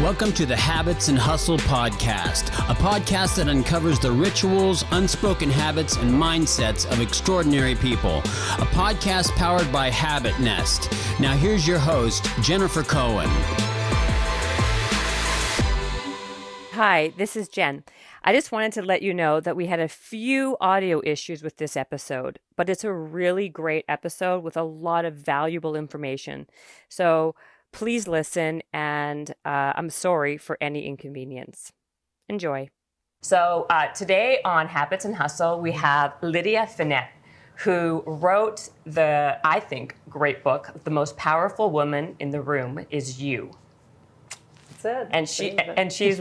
Welcome to the Habits and Hustle podcast, a podcast that uncovers the rituals, unspoken habits, and mindsets of extraordinary people. A podcast powered by Habit Nest. Now here's your host, Jennifer Cohen. Hi, this is Jen. I just wanted to let you know that we had a few audio issues with this episode, but it's a really great episode with a lot of valuable information. So please listen, and I'm sorry for any inconvenience. Enjoy. So today on Habits and Hustle, we have Lydia Fenet, who wrote the, I think, great book, The Most Powerful Woman in the Room Is You. That's it. And she's she's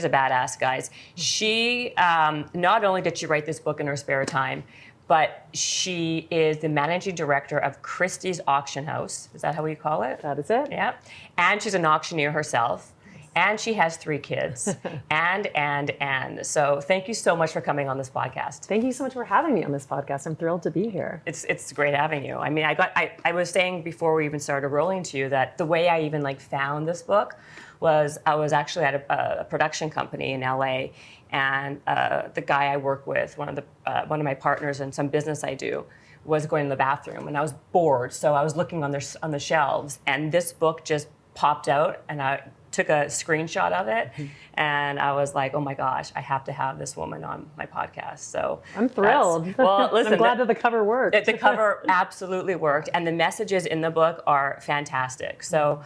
a badass, guys. She, not only did she write this book in her spare time, but she is the managing director of Christie's auction house. Is that how we call it? That is it. Yeah. And she's an auctioneer herself. And she has 3 kids. and. So thank you so much for coming on this podcast. Thank you so much for having me on this podcast. I'm thrilled to be here. It's great having you. I mean, I was saying before we even started rolling to you that the way I even found this book was I was actually at a production company in LA, and the guy I work with, one of my partners in some business I do, was going to the bathroom, and I was bored, so I was looking on the shelves, and this book just popped out, and I took a screenshot of it, and I was like, oh my gosh, I have to have this woman on my podcast. So I'm thrilled. Well, listen, I'm glad that the cover worked. The cover absolutely worked, and the messages in the book are fantastic. So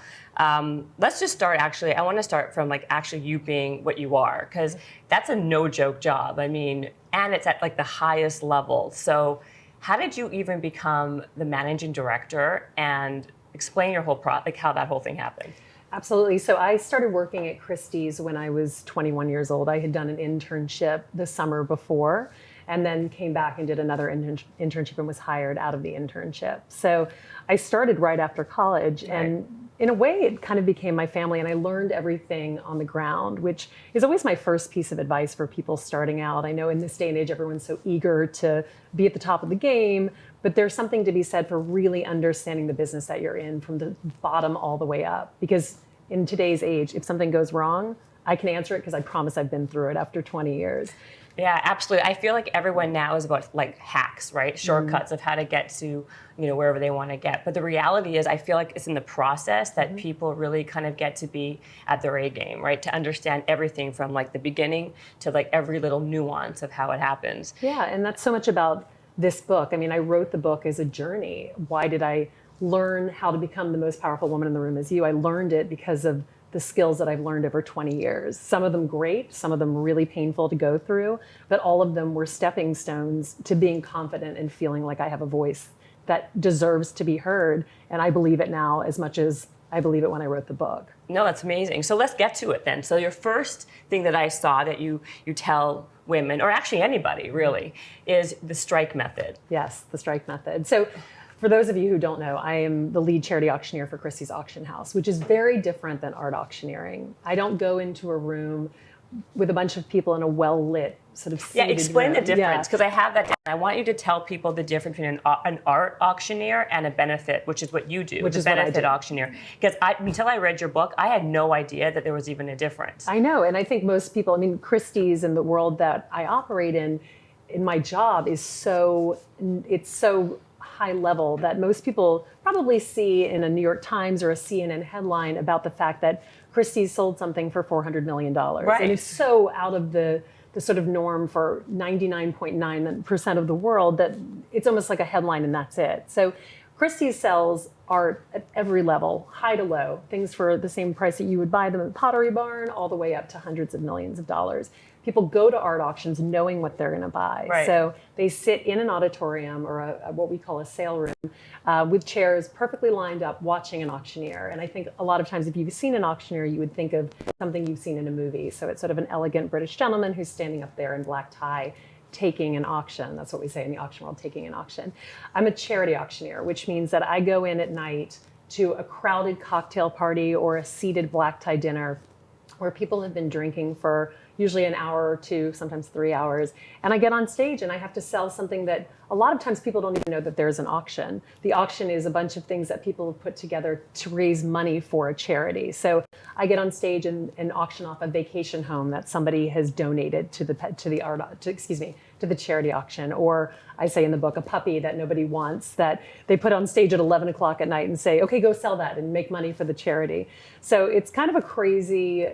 let's just start, actually. I want to start from actually you being what you are, because that's a no joke job. I mean, and it's at the highest level. So how did you even become the managing director, and explain your whole how that whole thing happened? Absolutely. So I started working at Christie's when I was 21 years old. I had done an internship the summer before, and then came back and did another internship and was hired out of the internship. So I started right after college, and in a way it kind of became my family, and I learned everything on the ground, which is always my first piece of advice for people starting out. I know in this day and age, everyone's so eager to be at the top of the game, but there's something to be said for really understanding the business that you're in from the bottom all the way up. Because in today's age, if something goes wrong, I can answer it because I promise I've been through it after 20 years. Yeah, absolutely. I feel like everyone now is about hacks, right? Shortcuts of how to get to, wherever they want to get. But the reality is, I feel like it's in the process that people really kind of get to be at their A game, right? To understand everything from the beginning to every little nuance of how it happens. Yeah, and that's so much about this book. I mean, I wrote the book as a journey. Why did I learn how to become the most powerful woman in the room is you? I learned it because of the skills that I've learned over 20 years. Some of them great, some of them really painful to go through, but all of them were stepping stones to being confident and feeling like I have a voice that deserves to be heard. And I believe it now as much as I believe it when I wrote the book. No, that's amazing. So let's get to it then. So your first thing that I saw that you tell women, or actually anybody really, is the strike method. Yes, the strike method. So for those of you who don't know, I am the lead charity auctioneer for Christie's auction house, which is very different than art auctioneering. I don't go into a room with a bunch of people in a well-lit sort of seated explain room. the difference, because I have that down. I want you to tell people the difference between an art auctioneer and a benefit, which is what you do, which is a benefit auctioneer. Because until I read your book, I had no idea that there was even a difference. I know, and I think most people, Christie's and the world that I operate in my job is so high level that most people probably see in a New York Times or a CNN headline about the fact that Christie's sold something for $400 million. Right. And it's so out of the sort of norm for 99.9% of the world that it's almost like a headline and that's it. So Christie's sells art at every level, high to low, things for the same price that you would buy them at Pottery Barn, all the way up to hundreds of millions of dollars. People go to art auctions knowing what they're going to buy. Right. So they sit in an auditorium or what we call a sale room with chairs perfectly lined up watching an auctioneer. And I think a lot of times if you've seen an auctioneer, you would think of something you've seen in a movie. So it's sort of an elegant British gentleman who's standing up there in black tie taking an auction. That's what we say in the auction world, taking an auction. I'm a charity auctioneer, which means that I go in at night to a crowded cocktail party or a seated black tie dinner where people have been drinking for usually an hour or two, sometimes 3 hours. And I get on stage and I have to sell something that a lot of times people don't even know that there's an auction. The auction is a bunch of things that people have put together to raise money for a charity. So I get on stage and auction off a vacation home that somebody has donated to the charity auction. Or I say in the book, a puppy that nobody wants that they put on stage at 11 o'clock at night and say, okay, go sell that and make money for the charity. So it's kind of a crazy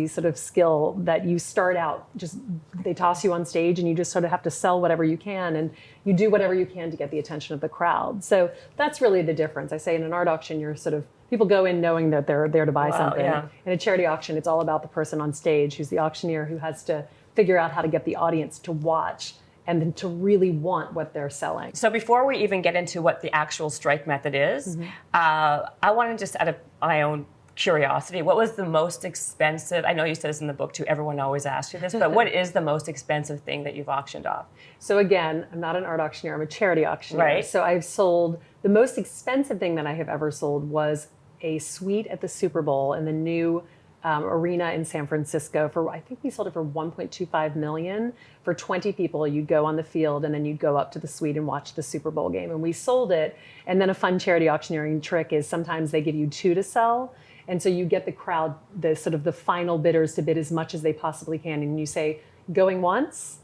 sort of skill that you start out, just they toss you on stage and you just sort of have to sell whatever you can, and you do whatever you can to get the attention of the crowd. So that's really the difference. I say in an art auction, you're sort of, people go in knowing that they're there to buy something. Yeah. In a charity auction, it's all about the person on stage who's the auctioneer, who has to figure out how to get the audience to watch and then to really want what they're selling. So before we even get into what the actual strike method is, I want to just, out of my own curiosity, what was the most expensive, I know you said this in the book too, everyone always asks you this, but what is the most expensive thing that you've auctioned off? So again, I'm not an art auctioneer, I'm a charity auctioneer. Right. So I've sold, the most expensive thing that I have ever sold was a suite at the Super Bowl in the new arena in San Francisco for, I think we sold it for $1.25 million. For 20 people, you'd go on the field and then you'd go up to the suite and watch the Super Bowl game. And we sold it. And then a fun charity auctioneering trick is sometimes they give you two to sell. And so you get the crowd, the sort of the final bidders to bid as much as they possibly can. And you say, going once,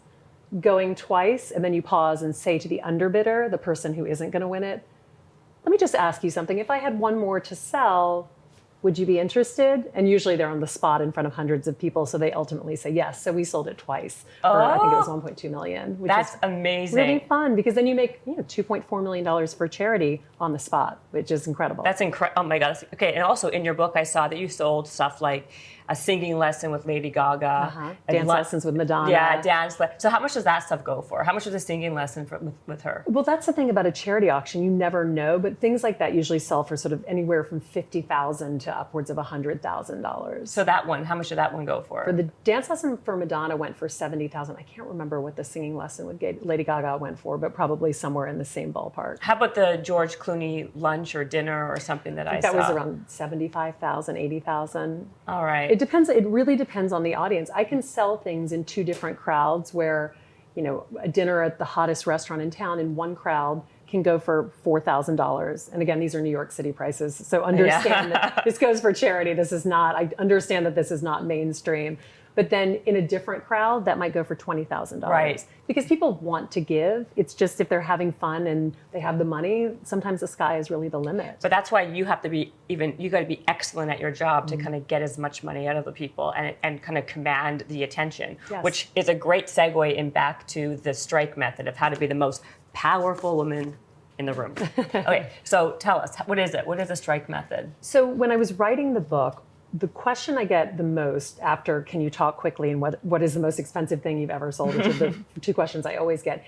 going twice, and then you pause and say to the underbidder, the person who isn't going to win it, let me just ask you something. If I had one more to sell, would you be interested? And usually they're on the spot in front of hundreds of people, so they ultimately say yes. So we sold it twice for, I think it was $1.2 million. Which That's is amazing. really fun, because then you make $2.4 million for charity on the spot, which is incredible. That's incredible. Oh my God. Okay. And also in your book, I saw that you sold stuff like a singing lesson with Lady Gaga. Dance lessons with Madonna. Yeah, So how much does that stuff go for? How much is a singing lesson with her? Well, that's the thing about a charity auction. You never know, but things like that usually sell for sort of anywhere from $50,000 to upwards of $100,000. So that one, how much did that one go for? For the dance lesson for Madonna went for $70,000. I can't remember what the singing lesson with Lady Gaga went for, but probably somewhere in the same ballpark. How about the George Clooney lunch or dinner or something that I saw? That was around $75,000, $80,000. All right. It really depends on the audience. I can sell things in two different crowds where, a dinner at the hottest restaurant in town in one crowd can go for $4,000. And again, these are New York City prices. So understand that this goes for charity. I understand that this is not mainstream. But then in a different crowd, that might go for $20,000. Right. Because people want to give. It's just if they're having fun and they have the money, sometimes the sky is really the limit. But that's why you have to be you got to be excellent at your job to kind of get as much money out of the people and kind of command the attention, which is a great segue in back to the strike method of how to be the most powerful woman in the room. Okay, so tell us, what is it? What is the strike method? So when I was writing the book, the question I get the most after can you talk quickly and what is the most expensive thing you've ever sold, which are the two questions I always get.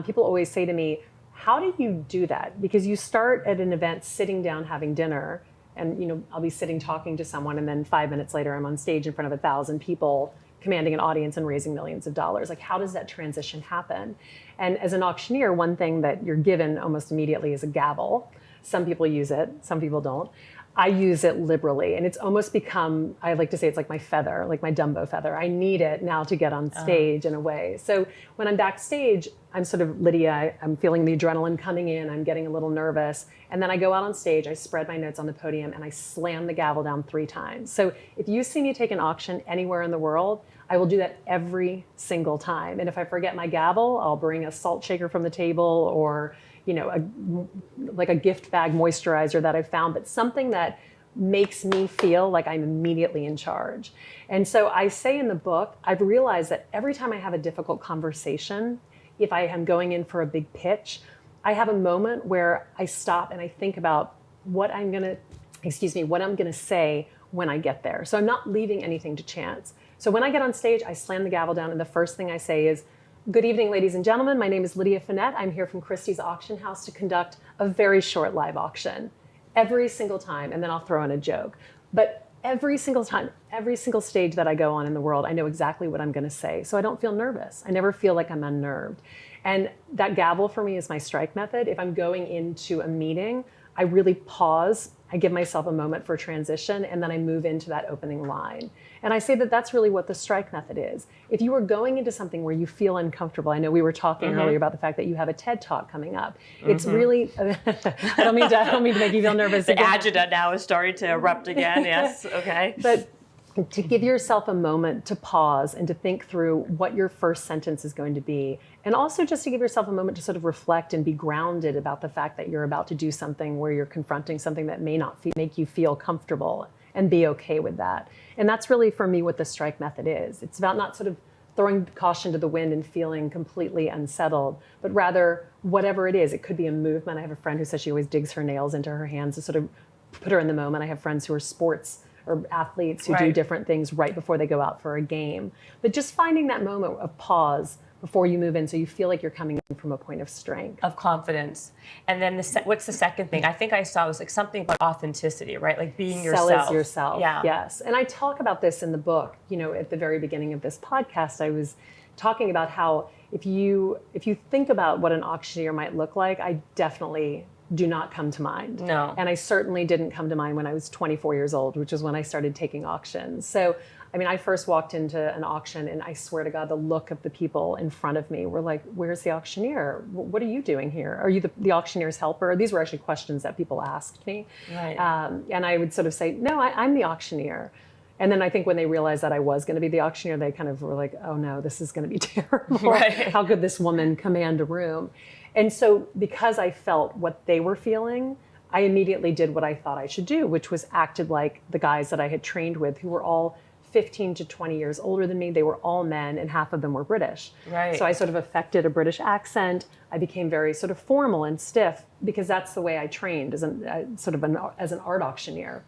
People always say to me, how do you do that? Because you start at an event sitting down having dinner, and I'll be sitting talking to someone, and then 5 minutes later I'm on stage in front of 1,000 people commanding an audience and raising millions of dollars. Like, how does that transition happen? And as an auctioneer, one thing that you're given almost immediately is a gavel. Some people use it, some people don't. I use it liberally, and it's almost become, I like to say it's like my feather, like my Dumbo feather. I need it now to get on stage in a way. So when I'm backstage, I'm sort of Lydia, I'm feeling the adrenaline coming in, I'm getting a little nervous, and then I go out on stage, I spread my notes on the podium, and I slam the gavel down 3 times. So if you see me take an auction anywhere in the world, I will do that every single time. And if I forget my gavel, I'll bring a salt shaker from the table, or like a gift bag moisturizer that I found, but something that makes me feel like I'm immediately in charge. And so I say in the book, I've realized that every time I have a difficult conversation, if I am going in for a big pitch, I have a moment where I stop and I think about what I'm gonna say when I get there. So I'm not leaving anything to chance. So when I get on stage, I slam the gavel down, and the first thing I say is, good evening, ladies and gentlemen. My name is Lydia Fenet. I'm here from Christie's auction house to conduct a very short live auction every single time, and then I'll throw in a joke. But every single time, every single stage that I go on in the world, I know exactly what I'm going to say, so I don't feel nervous. I never feel like I'm unnerved. And that gavel for me is my strike method. If I'm going into a meeting, I really pause. I give myself a moment for transition, and then I move into that opening line. And I say that that's really what the strike method is. If you are going into something where you feel uncomfortable, I know we were talking earlier about the fact that you have a TED Talk coming up. It's really, I don't mean to make you feel nervous. The agita now is starting to erupt again. Yes, okay. But to give yourself a moment to pause and to think through what your first sentence is going to be. And also just to give yourself a moment to sort of reflect and be grounded about the fact that you're about to do something where you're confronting something that may not make you feel comfortable, and be okay with that. And that's really, for me, what the strike method is. It's about not sort of throwing caution to the wind and feeling completely unsettled, but rather whatever it is. It could be a movement. I have a friend who says she always digs her nails into her hands to sort of put her in the moment. I have friends who are sports or athletes who do different things right before they go out for a game. But just finding that moment of pause before you move in, so you feel like you're coming in from a point of strength. Of confidence. And then what's the second thing? I think I saw was like something about authenticity, right? Like being yourself. Sell as yourself. Yeah. Yes. And I talk about this in the book. You know, at the very beginning of this podcast, I was talking about how if you think about what an auctioneer might look like, I definitely do not come to mind. No. And I certainly didn't come to mind when I was 24 years old, which is when I started taking auctions. So, I mean, I first walked into an auction, and I swear to God, the look of the people in front of me were like, where's the auctioneer? What are you doing here? Are you the auctioneer's helper? These were actually questions that people asked me. Right. And I would sort of say, no, I'm the auctioneer. And then I think when they realized that I was going to be the auctioneer, they kind of were like, oh no, this is going to be terrible. Right. How could this woman command a room? And so because I felt what they were feeling, I immediately did what I thought I should do, which was acted like the guys that I had trained with, who were all 15 to 20 years older than me. They were all men, and half of them were British. Right. So I sort of affected a British accent. I became very sort of formal and stiff, because that's the way I trained as an art auctioneer.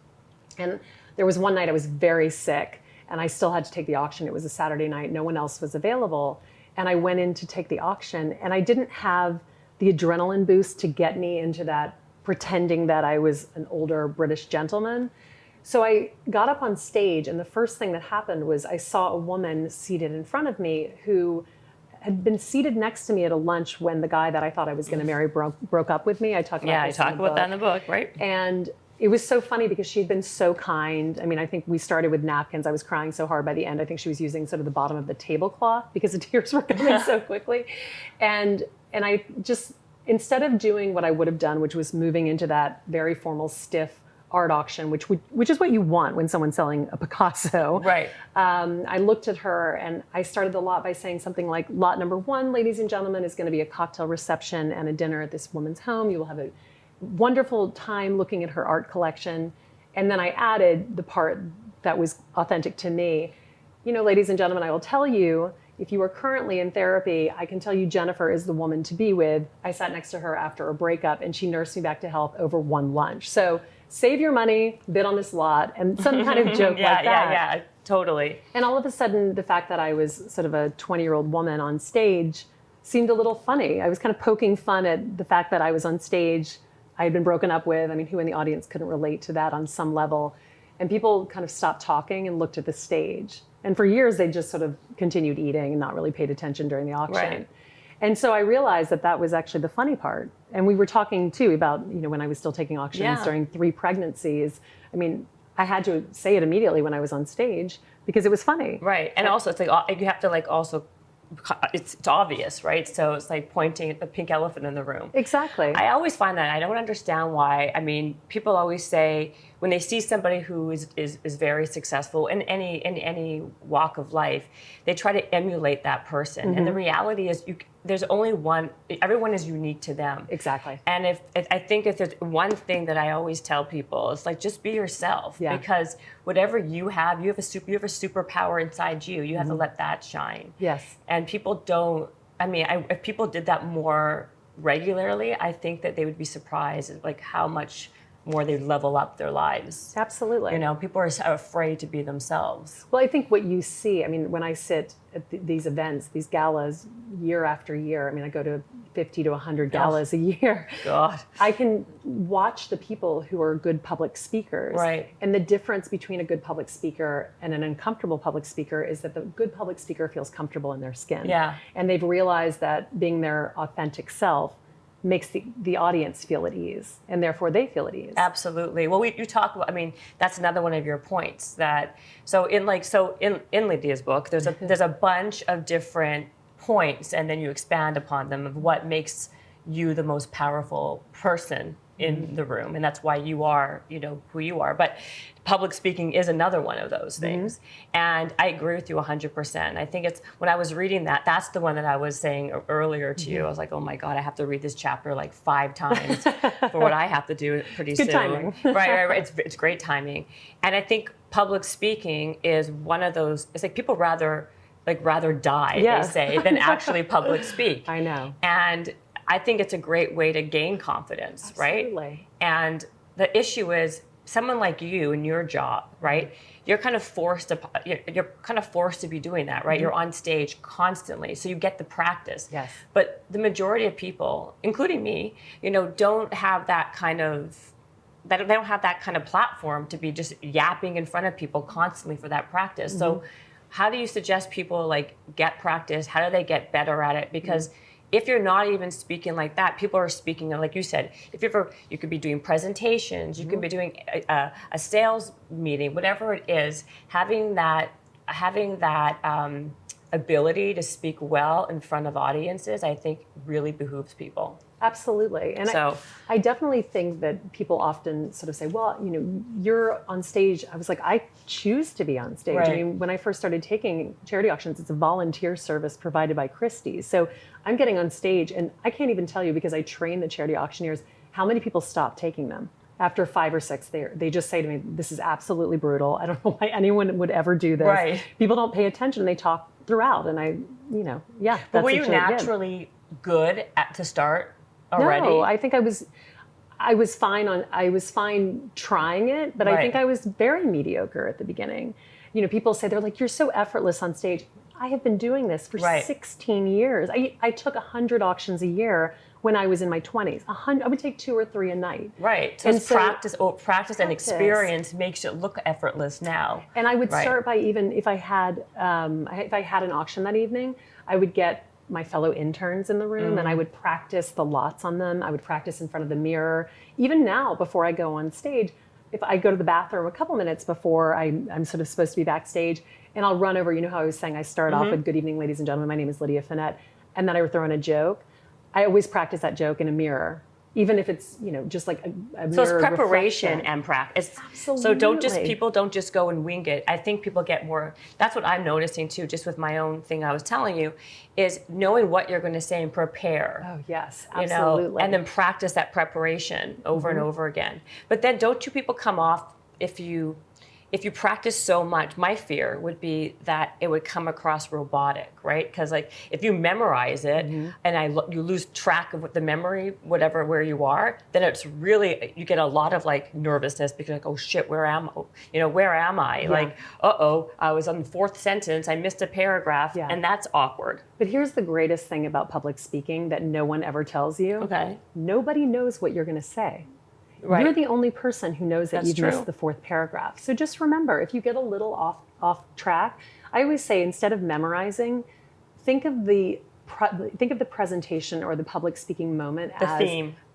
And there was one night I was very sick, and I still had to take the auction. It was a Saturday night. No one else was available. And I went in to take the auction, and I didn't have the adrenaline boost to get me into that pretending that I was an older British gentleman. So I got up on stage, and the first thing that happened was I saw a woman seated in front of me who had been seated next to me at a lunch when the guy that I thought I was going to marry broke up with me. I talk about this in the book. about that in the book, right? And it was so funny because she'd been so kind. I mean, I think we started with napkins. I was crying so hard by the end. I think she was using sort of the bottom of the tablecloth because the tears were coming so quickly. And I just, instead of doing what I would have done, which was moving into that very formal, stiff art auction, which is what you want when someone's selling a Picasso. Right. I looked at her, and I started the lot by saying something like, lot number 1, ladies and gentlemen, is going to be a cocktail reception and a dinner at this woman's home. You will have a wonderful time looking at her art collection. And then I added the part that was authentic to me. You know, ladies and gentlemen, I will tell you, if you are currently in therapy, I can tell you Jennifer is the woman to be with. I sat next to her after a breakup, and she nursed me back to health over one lunch. So save your money, bid on this lot, and some kind of joke like that. Yeah, totally. And all of a sudden, the fact that I was sort of a 20-year-old woman on stage seemed a little funny. I was kind of poking fun at the fact that I was on stage. I had been broken up with. I mean, who in the audience couldn't relate to that on some level? And people kind of stopped talking and looked at the stage. And for years, they just sort of continued eating and not really paid attention during the auction. Right. And so I realized that that was actually the funny part. And we were talking, too, about, you know, when I was still taking auctions during 3 pregnancies. I mean, I had to say it immediately when I was on stage because it was funny. Right. And also, it's like you have to like also, it's obvious, right? So it's like pointing at the pink elephant in the room. Exactly. I always find that I don't understand why. I mean, people always say when they see somebody who is very successful in any walk of life, they try to emulate that person. And the reality is, there's only one. Everyone is unique to them. Exactly. And if I think if there's one thing that I always tell people, it's like just be yourself. Yeah. Because whatever you have a superpower inside you. You have to let that shine. Yes. And people don't. I mean, if people did that more regularly, I think that they would be surprised at like how much more they level up their lives. Absolutely. You know, people are afraid to be themselves. Well, I think what you see, I mean, when I sit at these events, these galas, year after year, I mean, I go to 50 to 100 galas a year. God. I can watch the people who are good public speakers. Right. And the difference between a good public speaker and an uncomfortable public speaker is that the good public speaker feels comfortable in their skin. Yeah. And they've realized that being their authentic self makes the audience feel at ease, and therefore they feel at ease. Absolutely. Well, you talk about, I mean, that's another one of your points that, in Lydia's book, there's a bunch of different points, and then you expand upon them of what makes you the most powerful person in the room, and that's why you are, who you are. But public speaking is another one of those things, and I agree with you 100%. I think it's, when I was reading that's the one that I was saying earlier to you. I was like, oh my God, I have to read this chapter like 5 times for what I have to do pretty soon. Good timing. Right. It's great timing, and I think public speaking is one of those. It's like people rather die, they say, than actually public speak. I know. And I think it's a great way to gain confidence, Absolutely. right? And the issue is, someone like you in your job, right? You're kind of forced to be doing that, right? You're on stage constantly, so you get the practice. Yes. But the majority of people, including me, don't have that kind of platform to be just yapping in front of people constantly for that practice. So how do you suggest people get practice? How do they get better at it? Because if you're not even speaking like that, people are speaking, like you said, you could be doing presentations, you could be doing a sales meeting, whatever it is, having that ability to speak well in front of audiences, I think really behooves people. Absolutely. And so, I definitely think that people often sort of say, well, you're on stage. I was like, I choose to be on stage. Right. I mean, when I first started taking charity auctions, it's a volunteer service provided by Christie. So I'm getting on stage, and I can't even tell you, because I train the charity auctioneers, how many people stop taking them. After 5 or 6, they just say to me, this is absolutely brutal. I don't know why anyone would ever do this. Right. People don't pay attention. They talk throughout. And But were you naturally good to start already? No, I think I was fine trying it, but I think I was very mediocre at the beginning. People say, they're like, you're so effortless on stage. I have been doing this for 16 years. I took 100 auctions a year when I was in my 20s. I would take 2 or 3 a night. Right. So it's practice and experience makes it look effortless now. And I would start by, even if I had an auction that evening, I would get my fellow interns in the room and I would practice the lots on them. I would practice in front of the mirror. Even now, before I go on stage, if I go to the bathroom a couple minutes before I'm sort of supposed to be backstage, and I'll run over, how I was saying, I start off with, good evening, ladies and gentlemen, my name is Lydia Fenet, and then I would throw in a joke. I always practice that joke in a mirror, even if it's, just like a mirror. So it's preparation reflection. and practice. Absolutely. So people don't just go and wing it. I think people get more, that's what I'm noticing too, just with my own thing I was telling you, is knowing what you're going to say and prepare. Oh, yes, absolutely. And then practice that preparation over and over again. But then don't you people come off, if you practice so much, my fear would be that it would come across robotic, right? Because if you memorize it and you lose track of the memory, where you are, then it's really, you get a lot of nervousness, because oh shit, where am I? Yeah. I was on the 4th sentence, I missed a paragraph, and that's awkward. But here's the greatest thing about public speaking that no one ever tells you. Okay. Nobody knows what you're going to say. Right. You're the only person who knows that you've missed the 4th paragraph. So just remember, if you get a little off track, I always say, instead of memorizing, think of the presentation or the public speaking moment as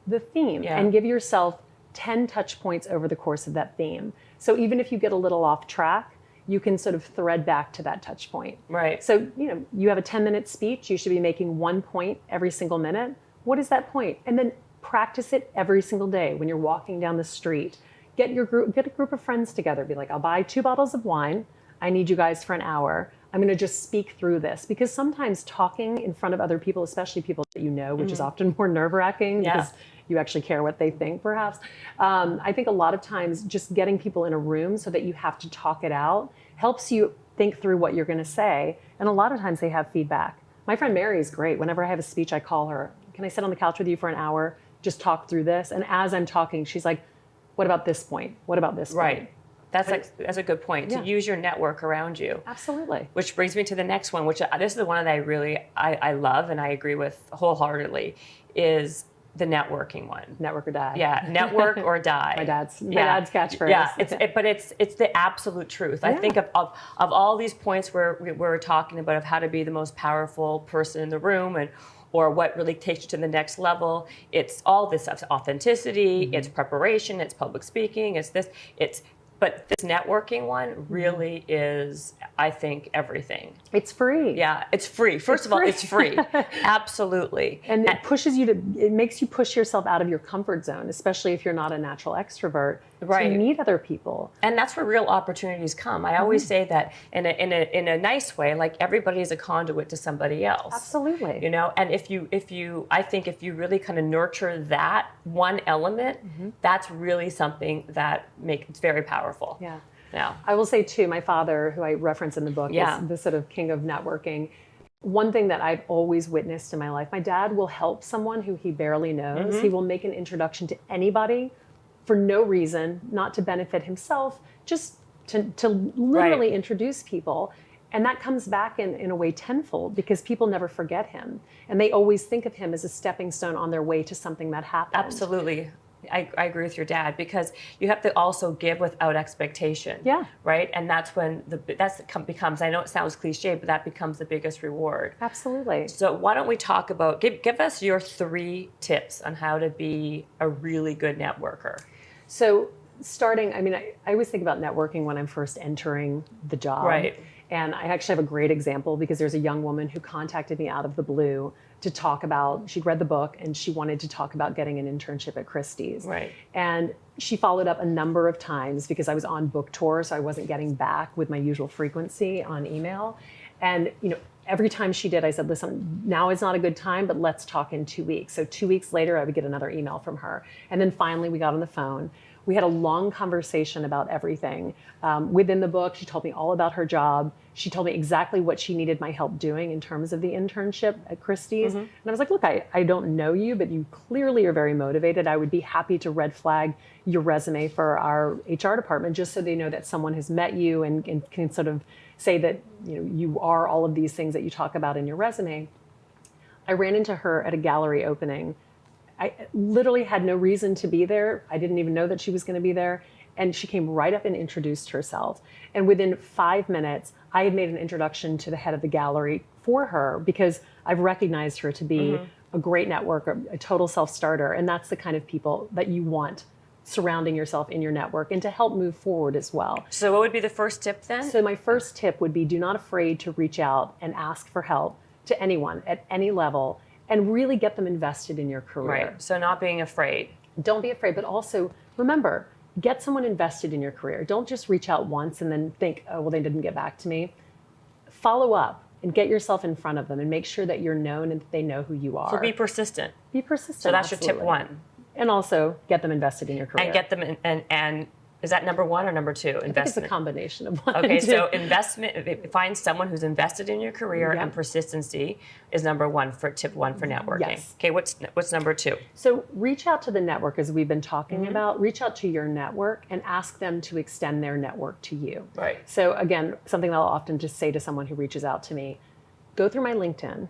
the theme, and give yourself 10 touch points over the course of that theme. So even if you get a little off track, you can sort of thread back to that touch point. Right. So, you have a 10-minute speech, you should be making 1 point every single minute. What is that point? And then practice it every single day when you're walking down the street. Get a group of friends together. Be like, I'll buy 2 bottles of wine. I need you guys for an hour. I'm going to just speak through this, because sometimes talking in front of other people, especially people that which is often more nerve-wracking because you actually care what they think, perhaps. I think a lot of times just getting people in a room so that you have to talk it out helps you think through what you're going to say. And a lot of times they have feedback. My friend Mary is great. Whenever I have a speech, I call her. Can I sit on the couch with you for an hour? Just talk through this. And as I'm talking, she's like, what about this point? What about this point? Right. That's a good point, to use your network around you. Absolutely. Which brings me to the next one, which this is the one that I love and I agree with wholeheartedly, is the networking one. Network or die. Yeah, network or die. My dad's catchphrase. Yeah, but it's the absolute truth. Yeah. I think of all these points where we're talking about of how to be the most powerful person in the room, and or what really takes you to the next level. It's all this stuff, authenticity, it's preparation, it's public speaking, but this networking one really is, I think, everything. It's free. Yeah, it's free. First of all, it's free. Absolutely. And it makes you push yourself out of your comfort zone, especially if you're not a natural extrovert, to meet other people. And that's where real opportunities come. I always say that in a nice way, like everybody is a conduit to somebody else. Absolutely. You know, and I think if you really kind of nurture that one element, that's really something that it's very powerful. Yeah. Yeah. I will say too, my father, who I reference in the book, is the sort of king of networking. One thing that I've always witnessed in my life, my dad will help someone who he barely knows. He will make an introduction to anybody for no reason, not to benefit himself, just to literally introduce people. And that comes back in a way tenfold, because people never forget him. And they always think of him as a stepping stone on their way to something that happened. Absolutely. I agree with your dad, because you have to also give without expectation. Yeah. Right? And that's when becomes, I know it sounds cliche, but that becomes the biggest reward. Absolutely. So why don't we talk about, give us your 3 tips on how to be a really good networker. So starting, I always think about networking when I'm first entering the job. Right. And I actually have a great example, because there's a young woman who contacted me out of the blue to talk about, she'd read the book and she wanted to talk about getting an internship at Christie's. Right. And she followed up a number of times, because I was on book tour, so I wasn't getting back with my usual frequency on email. And every time she did, I said, listen, now is not a good time, but let's talk in 2 weeks. So 2 weeks later, I would get another email from her. And then finally we got on the phone. We had a long conversation about everything. Within the book, she told me all about her job. She told me exactly what she needed my help doing in terms of the internship at Christie's. And I was like, look, I don't know you, but you clearly are very motivated. I would be happy to red flag your resume for our HR department, just so they know that someone has met you and can sort of say that you are all of these things that you talk about in your resume. I ran into her at a gallery opening. I literally had no reason to be there. I didn't even know that she was going to be there. And she came right up and introduced herself. And within 5 minutes, I had made an introduction to the head of the gallery for her, because I've recognized her to be a great networker, a total self-starter. And that's the kind of people that you want surrounding yourself in your network, and to help move forward as well. So what would be the first tip then? So my first tip would be, do not afraid to reach out and ask for help to anyone at any level, and really get them invested in your career. Right. So not being afraid. Don't be afraid, but also remember, get someone invested in your career. Don't just reach out once and then think, oh, well, they didn't get back to me. Follow up and get yourself in front of them, and make sure that you're known and that they know who you are. So be persistent. Be persistent. So that's absolutely. your tip 1. And also get them invested in your career. And get them and is that number 1 or number 2? Investment. I think it's a combination of one. Okay, and two. so investment. Find someone who's invested in your career, and persistency is number 1 for tip 1 for networking. Yes. Okay, what's number 2? So reach out to the network, as we've been talking about. Reach out to your network and ask them to extend their network to you. Right. So again, something that I'll often just say to someone who reaches out to me: go through my LinkedIn.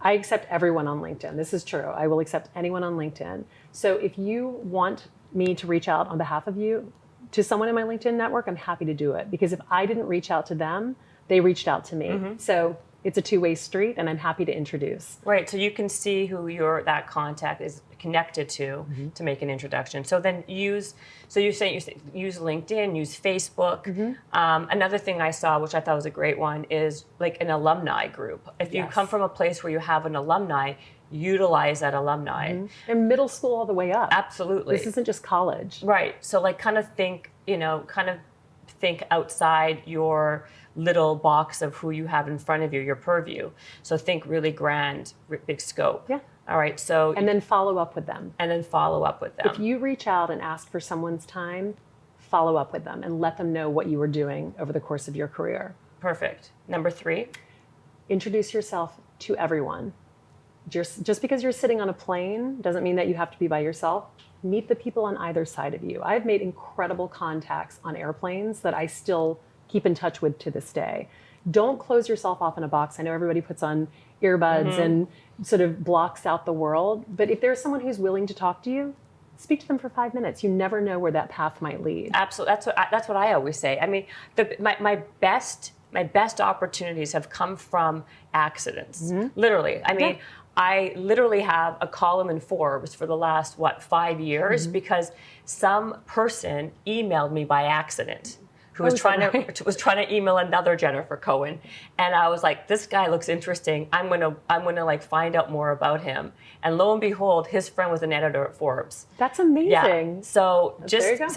I accept everyone on LinkedIn. This is true. I will accept anyone on LinkedIn. So if you want me to reach out on behalf of you to someone in my LinkedIn network, I'm happy to do it, because if I didn't reach out to them, they reached out to me. So it's a two-way street, and I'm happy to introduce. Right, so you can see who that contact is connected to make an introduction. So then use LinkedIn, use Facebook. Another thing I saw, which I thought was a great one, is like an alumni group. If you come from a place where you have an alumni, utilize that alumni. And middle school all the way up. Absolutely. This isn't just college. Right, so like kind of think outside your little box of who you have in front of you, your purview. So think really grand, big scope. Yeah. All right, so... And then follow up with them. If you reach out and ask for someone's time, follow up with them and let them know what you were doing over the course of your career. Perfect. Number 3? Introduce yourself to everyone. Just because you're sitting on a plane doesn't mean that you have to be by yourself. Meet the people on either side of you. I've made incredible contacts on airplanes that I still keep in touch with to this day. Don't close yourself off in a box. I know everybody puts on earbuds and sort of blocks out the world, but if there's someone who's willing to talk to you, speak to them for 5 minutes. You never know where that path might lead. Absolutely. That's what I always say. I mean, my best opportunities have come from accidents. Literally. I mean, I literally have a column in Forbes for the last, 5 years, because some person emailed me by accident who was trying to email another Jennifer Cohen, and I was like, this guy looks interesting. I'm gonna like find out more about him. And lo and behold, his friend was an editor at Forbes. That's amazing. Yeah. So There you go.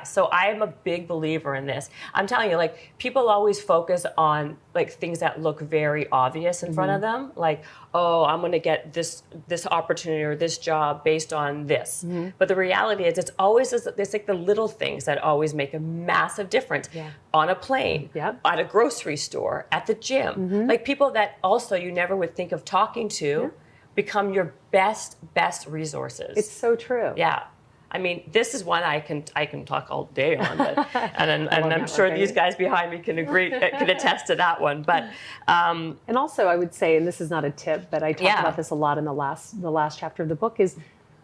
so I am a big believer in this. I'm telling you, like, people always focus on like things that look very obvious in front of them, like, oh, I'm going to get this opportunity or this job based on this. But the reality is, it's like the little things that always make a massive difference. On a plane, at a grocery store, at the gym, like people that also you never would think of talking to become your best resources. It's so true. Yeah. I mean, this is one I can talk all day on, but, and I'm sure these guys behind me can attest to that one. But and also, I would say, and this is not a tip, but I talk about this a lot in the last chapter of the book, is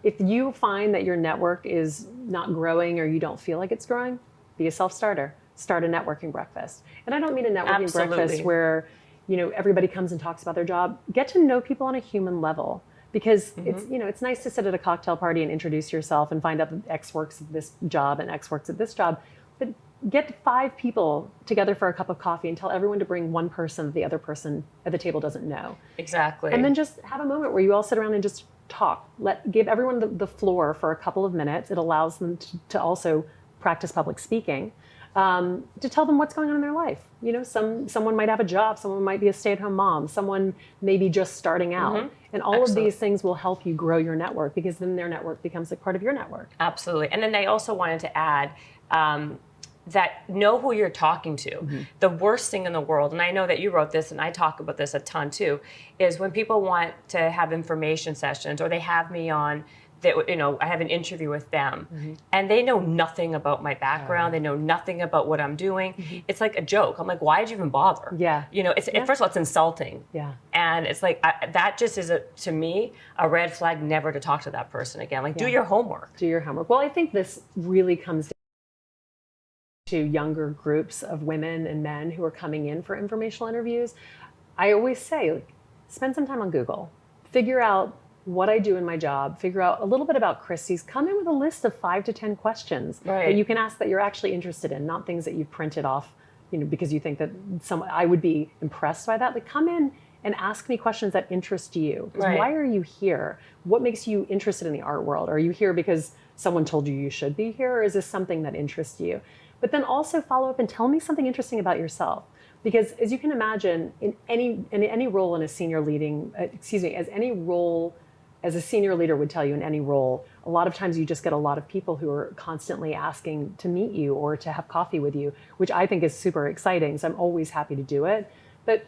if you find that your network is not growing or you don't feel like it's growing, be a self-starter. Start a networking breakfast. And I don't mean a networking breakfast where, you know, everybody comes and talks about their job. Get to know people on a human level. Because it's, you know, it's nice to sit at a cocktail party and introduce yourself and find out that X works at this job and X works at this job. But get 5 people together for a cup of coffee and tell everyone to bring one person that the other person at the table doesn't know. Exactly. And then just have a moment where you all sit around and just talk. Give everyone the floor for a couple of minutes. It allows them to also practice public speaking. To tell them what's going on in their life. You know, someone might have a job, someone might be a stay-at-home mom, someone may be just starting out. And all of these things will help you grow your network, because then their network becomes a part of your network. Absolutely. And then I also wanted to add that know who you're talking to. The worst thing in the world, and I know that you wrote this and I talk about this a ton too, is when people want to have information sessions or they have me on, that, you know, I have an interview with them and they know nothing about my background. They know nothing about what I'm doing. It's like a joke. I'm like, why did you even bother? You know, first of all, it's insulting. And it's like, that just is, to me, a red flag never to talk to that person again. Like, do your homework. Do your homework. Well, I think this really comes down to younger groups of women and men who are coming in for informational interviews. I always say, like, spend some time on Google. Figure out what I do in my job, figure out a little bit about Christie's, come in with a list of 5 to 10 questions that you can ask that you're actually interested in, not things that you've printed off, you know, because you think that I would be impressed by that. Like, come in and ask me questions that interest you. Why are you here? What makes you interested in the art world? Are you here because someone told you should be here, or is this something that interests you? But then also follow up and tell me something interesting about yourself. Because as you can imagine, in any role in a senior leading, as a senior leader would tell you in any role, a lot of times you just get a lot of people who are constantly asking to meet you or to have coffee with you, which I think is super exciting. So I'm always happy to do it. But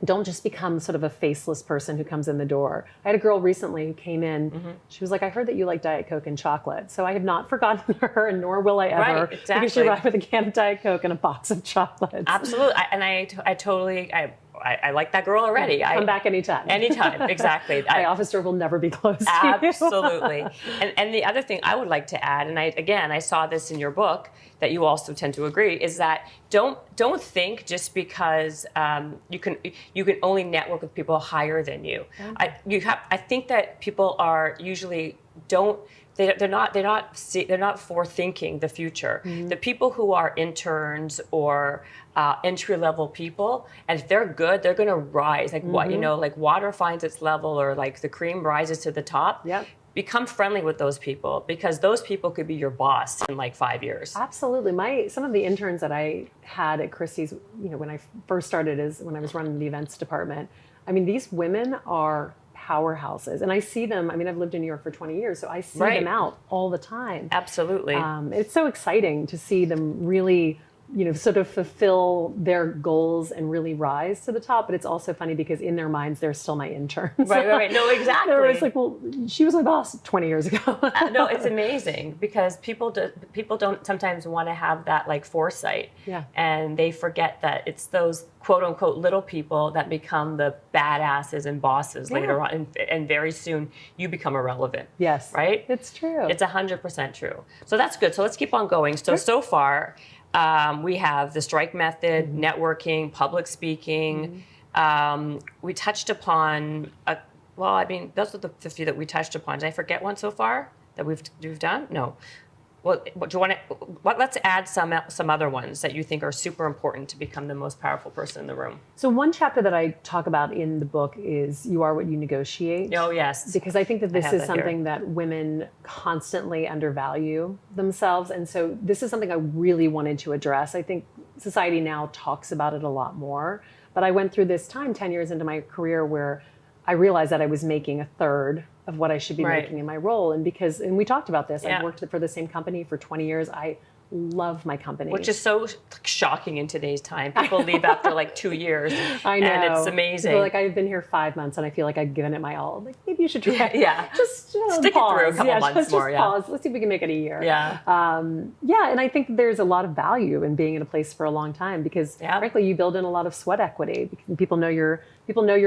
don't just become sort of a faceless person who comes in the door. I had a girl recently who came in. She was like, I heard that you like Diet Coke and chocolate. So I have not forgotten her, and nor will I ever. Because she arrived with a can of Diet Coke and a box of chocolates. Absolutely. And I totally, I like that girl already. Come back anytime. Anytime, exactly. My office door will never be closed. Absolutely. And the other thing I would like to add, and I saw this in your book that you also tend to agree, is that don't think just because you can only network with people higher than you. I think that people are usually they're not forethinking the future. The people who are interns or entry-level people, and if they're good, they're going to rise. Like what, you know, like water finds its level, or like the cream rises to the top. Become friendly with those people, because those people could be your boss in like 5 years. Absolutely. Some of the interns that I had at Christie's, you know, when I first started, when I was running the events department, I mean, these women are powerhouses, and I see them. I mean, I've lived in New York for 20 years, so I see them out all the time. Absolutely. It's so exciting to see them really, you know, sort of fulfill their goals and really rise to the top. But it's also funny because in their minds, they're still my interns. Right. No, exactly. They're always like, well, she was my boss 20 years ago. No, it's amazing because people don't sometimes want to have that like foresight. And they forget that it's those quote unquote little people that become the badasses and bosses later on. And very soon you become irrelevant. Right? It's true. It's 100% true. So that's good. So let's keep on going. So far, we have the strike method, networking, public speaking. We touched upon Well, I mean, those are the few that we touched upon. Did I forget one so far that we've done? No. Well, what do you want to? Let's add some other ones that you think are super important to become the most powerful person in the room. So one chapter that I talk about in the book is "You Are What You Negotiate." Oh yes, because I think that this is something here. that women constantly undervalue themselves, and so this is something I really wanted to address. I think society now talks about it a lot more, but I went through this time 10 years into my career where I realized that I was making a third of what I should be making in my role. And we talked about this, I've worked for the same company for 20 years. I love my company. Which is so shocking in today's time. People leave after like 2 years. I know. And it's amazing. People are like, I've been here 5 months and I feel like I've given it my all. I'm like, maybe you should try. Just stick pause. it through a couple months more. Just pause. Let's see if we can make it a year. Yeah. And I think there's a lot of value in being in a place for a long time because frankly, you build in a lot of sweat equity. People know your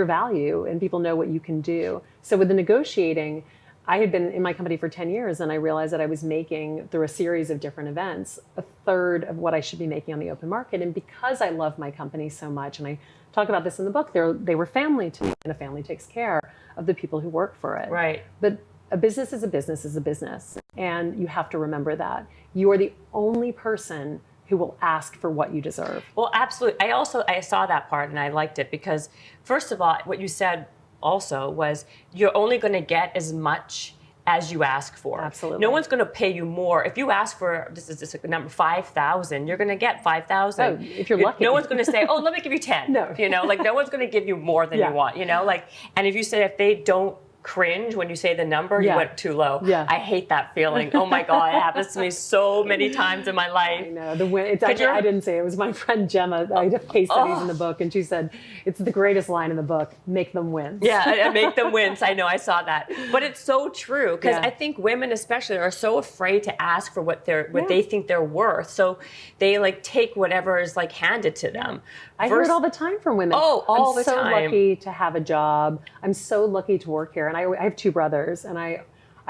value and people know what you can do. So with the negotiating, I had been in my company for 10 years and I realized that I was making, through a series of different events, a third of what I should be making on the open market. And because I love my company so much, and I talk about this in the book, they were family to me, and a family takes care of the people who work for it. Right. But a business is a business is a business. And you have to remember that. You are the only person who will ask for what you deserve. Well, absolutely. I saw that part and I liked it because, first of all, what you said also was you're only going to get as much as you ask for. Absolutely. No one's going to pay you more. If you ask for, this is a number, 5,000, you're going to get 5,000. Oh, if you're lucky. No one's going to say, oh, let me give you 10. No. No one's going to give you more than you want, and if you say, if they don't cringe when you say the number, you went too low. Yeah. I hate that feeling. Oh my God, it happens to me so many times in my life. I know. I didn't say it. It was my friend Gemma. I have case studies in the book, and she said, it's the greatest line in the book, make them wince. Yeah, make them wince. I know, I saw that. But it's so true, because I think women especially are so afraid to ask for what they think they're worth. So they take whatever is handed to them. I hear it all the time from women. Oh, all the time. I'm so lucky to have a job. I'm so lucky to work here. And I have two brothers, and I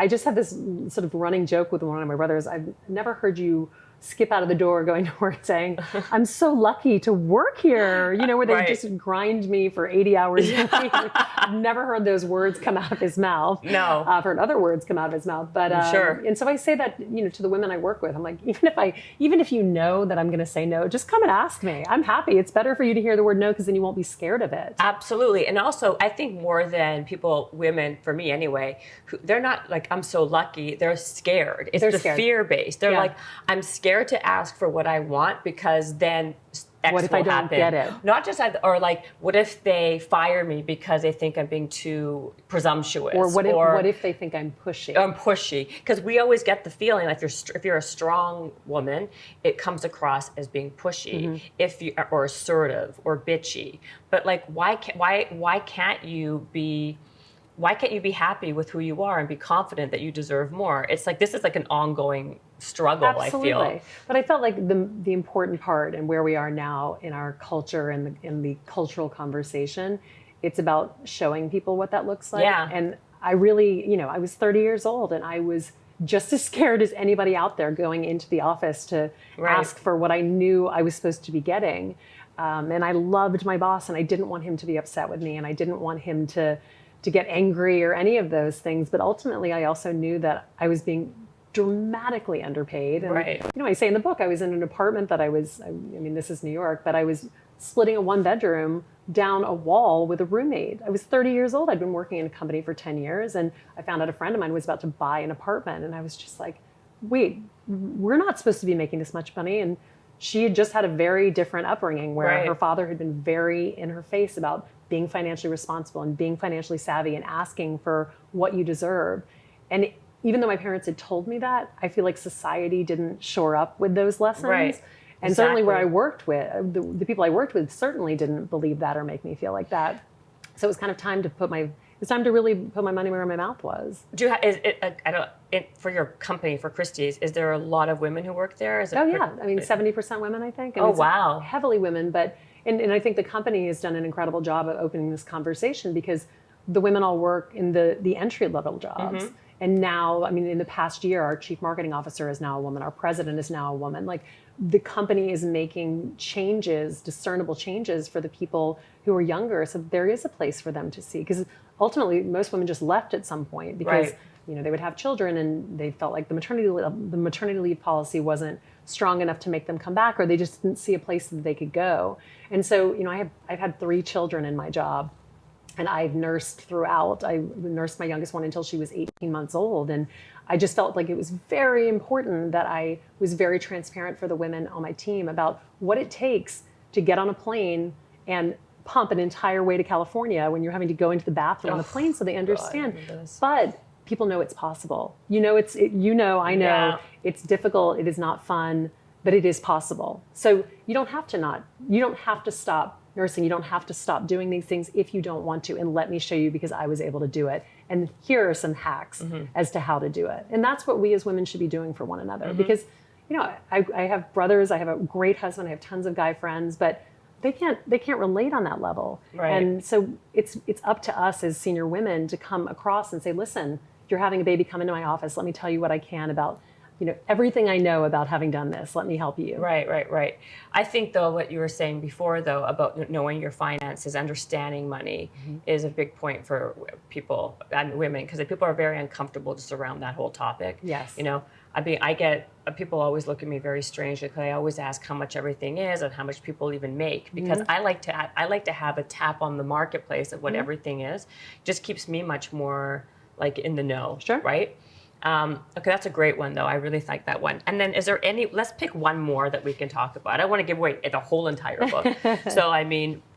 just have this sort of running joke with one of my brothers. I've never heard you skip out of the door going to work saying, I'm so lucky to work here, where they just grind me for 80 hours a week. I've never heard those words come out of his mouth. No. I've heard other words come out of his mouth. But sure. And so I say that, to the women I work with, I'm like, even if you know that I'm going to say no, just come and ask me. I'm happy. It's better for you to hear the word no, because then you won't be scared of it. Absolutely. And also, I think more than women, for me anyway, they're not like, I'm so lucky. They're scared. They're scared. Fear-based. They're like, I'm scared to ask for what I want because then X what if will I don't happen. get it? Not just what if they fire me because they think I'm being too presumptuous? Or what if they think I'm pushy? I'm pushy, because we always get the feeling like if you're a strong woman, it comes across as being pushy, or assertive or bitchy. But why can't you be happy with who you are and be confident that you deserve more? It's this is an ongoing struggle. Absolutely. I feel. But I felt like the important part and where we are now in our culture and in the cultural conversation, it's about showing people what that looks like. Yeah. And I really, I was 30 years old and I was just as scared as anybody out there going into the office to ask for what I knew I was supposed to be getting. And I loved my boss and I didn't want him to be upset with me and I didn't want him to get angry or any of those things. But ultimately, I also knew that I was being dramatically underpaid. And, I say in the book, I was in an apartment that this is New York, but I was splitting a 1-bedroom down a wall with a roommate. I was 30 years old. I'd been working in a company for 10 years. And I found out a friend of mine was about to buy an apartment. And I was just like, wait, we're not supposed to be making this much money. And she had just had a very different upbringing where her father had been very in her face about being financially responsible and being financially savvy and asking for what you deserve. And even though my parents had told me that, I feel like society didn't shore up with those lessons. Right. And certainly where I worked with, the people I worked with certainly didn't believe that or make me feel like that. So it was kind of time to really put my money where my mouth was. For your company, for Christie's, is there a lot of women who work there? 70% women, I think. And it's wow. Heavily women, but and I think the company has done an incredible job of opening this conversation because the women all work in the entry level jobs. And now, I mean, in the past year, our chief marketing officer is now a woman. Our president is now a woman. Like, the company is making changes, discernible changes for the people who are younger. So there is a place for them to see, because ultimately most women just left at some point because they would have children and they felt like the maternity leave policy wasn't strong enough to make them come back, or they just didn't see a place that they could go. And so, I've had 3 children in my job. And I've nursed throughout. I nursed my youngest one until she was 18 months old. And I just felt like it was very important that I was very transparent for the women on my team about what it takes to get on a plane and pump an entire way to California when you're having to go into the bathroom on the plane, so they understand. But people know it's possible. I know it's difficult. It is not fun, but it is possible. So you don't have to stop nursing. You don't have to stop doing these things if you don't want to. And let me show you, because I was able to do it. And here are some hacks as to how to do it. And that's what we as women should be doing for one another. Because, I have brothers, I have a great husband, I have tons of guy friends, but they can't relate on that level. Right. And so it's up to us as senior women to come across and say, listen, if you're having a baby, come into my office. Let me tell you what I can about everything I know about having done this. Let me help you. Right. I think, though, what you were saying before, though, about knowing your finances, understanding money is a big point for people and women, because people are very uncomfortable just around that whole topic. Yes. I get people always look at me very strangely, because I always ask how much everything is and how much people even make, because I like to have a tap on the marketplace of what everything is. Just keeps me much more like in the know. Sure. Right. Okay, that's a great one, though. I really like that one. And then, is there let's pick one more that we can talk about. I don't want to give away the whole entire book. So,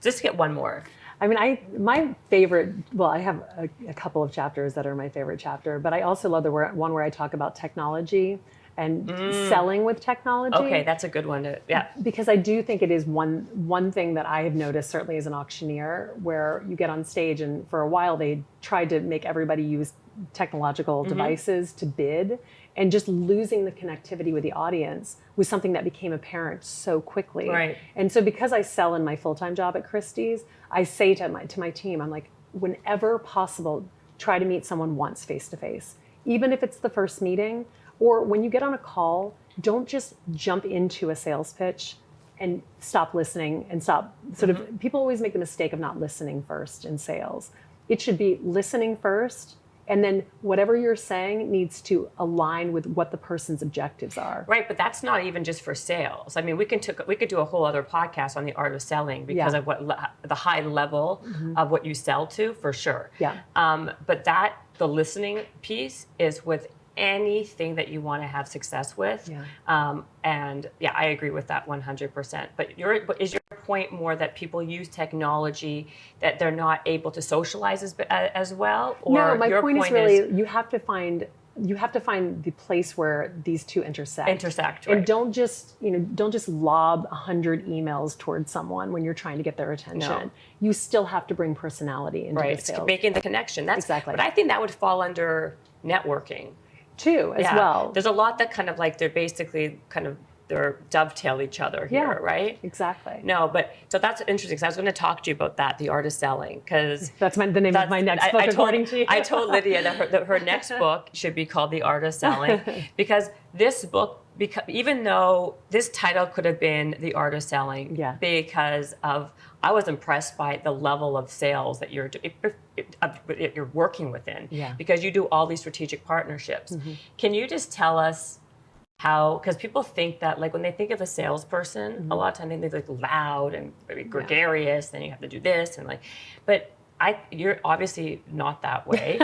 just get one more. My favorite, I have a couple of chapters that are my favorite chapter, but I also love the one where I talk about technology and selling with technology. Okay, that's a good one. Because I do think it is one thing that I have noticed, certainly as an auctioneer, where you get on stage, and for a while they tried to make everybody use technological devices to bid, and just losing the connectivity with the audience was something that became apparent so quickly. Right. And so, because I sell in my full-time job at Christie's, I say to my team, I'm like, whenever possible, try to meet someone once face to face, even if it's the first meeting, or when you get on a call, don't just jump into a sales pitch and stop listening and stop people always make the mistake of not listening first in sales. It should be listening first, and then whatever you're saying needs to align with what the person's objectives are. Right, but that's not even just for sales. We could do a whole other podcast on the art of selling, because of the high level of what you sell to, for sure. Yeah. But the listening piece is with anything that you want to have success with. Yeah. I agree with that 100%. But is your point more that people use technology that they're not able to socialize as well? Or no, my point is really you have to find the place where these two intersect. Right. And don't just lob 100 emails towards someone when you're trying to get their attention. No. You still have to bring personality into the sales. It's making the connection. That's exactly. But I think that would fall under networking too, as well. There's a lot that kind of they're basically they're dovetail each other here, right? Exactly. No, but so that's interesting, because I was going to talk to you about that, the art of selling, because that's the name of my next book, according to you. I told Lydia that her next book should be called The Art of Selling, because this book, even though this title could have been The Art of Selling, because I was impressed by the level of sales that you're working within, because you do all these strategic partnerships. Can you just tell us how, because people think that when they think of a salesperson, a lot of times they think loud and very gregarious, then you have to do this but you're obviously not that way,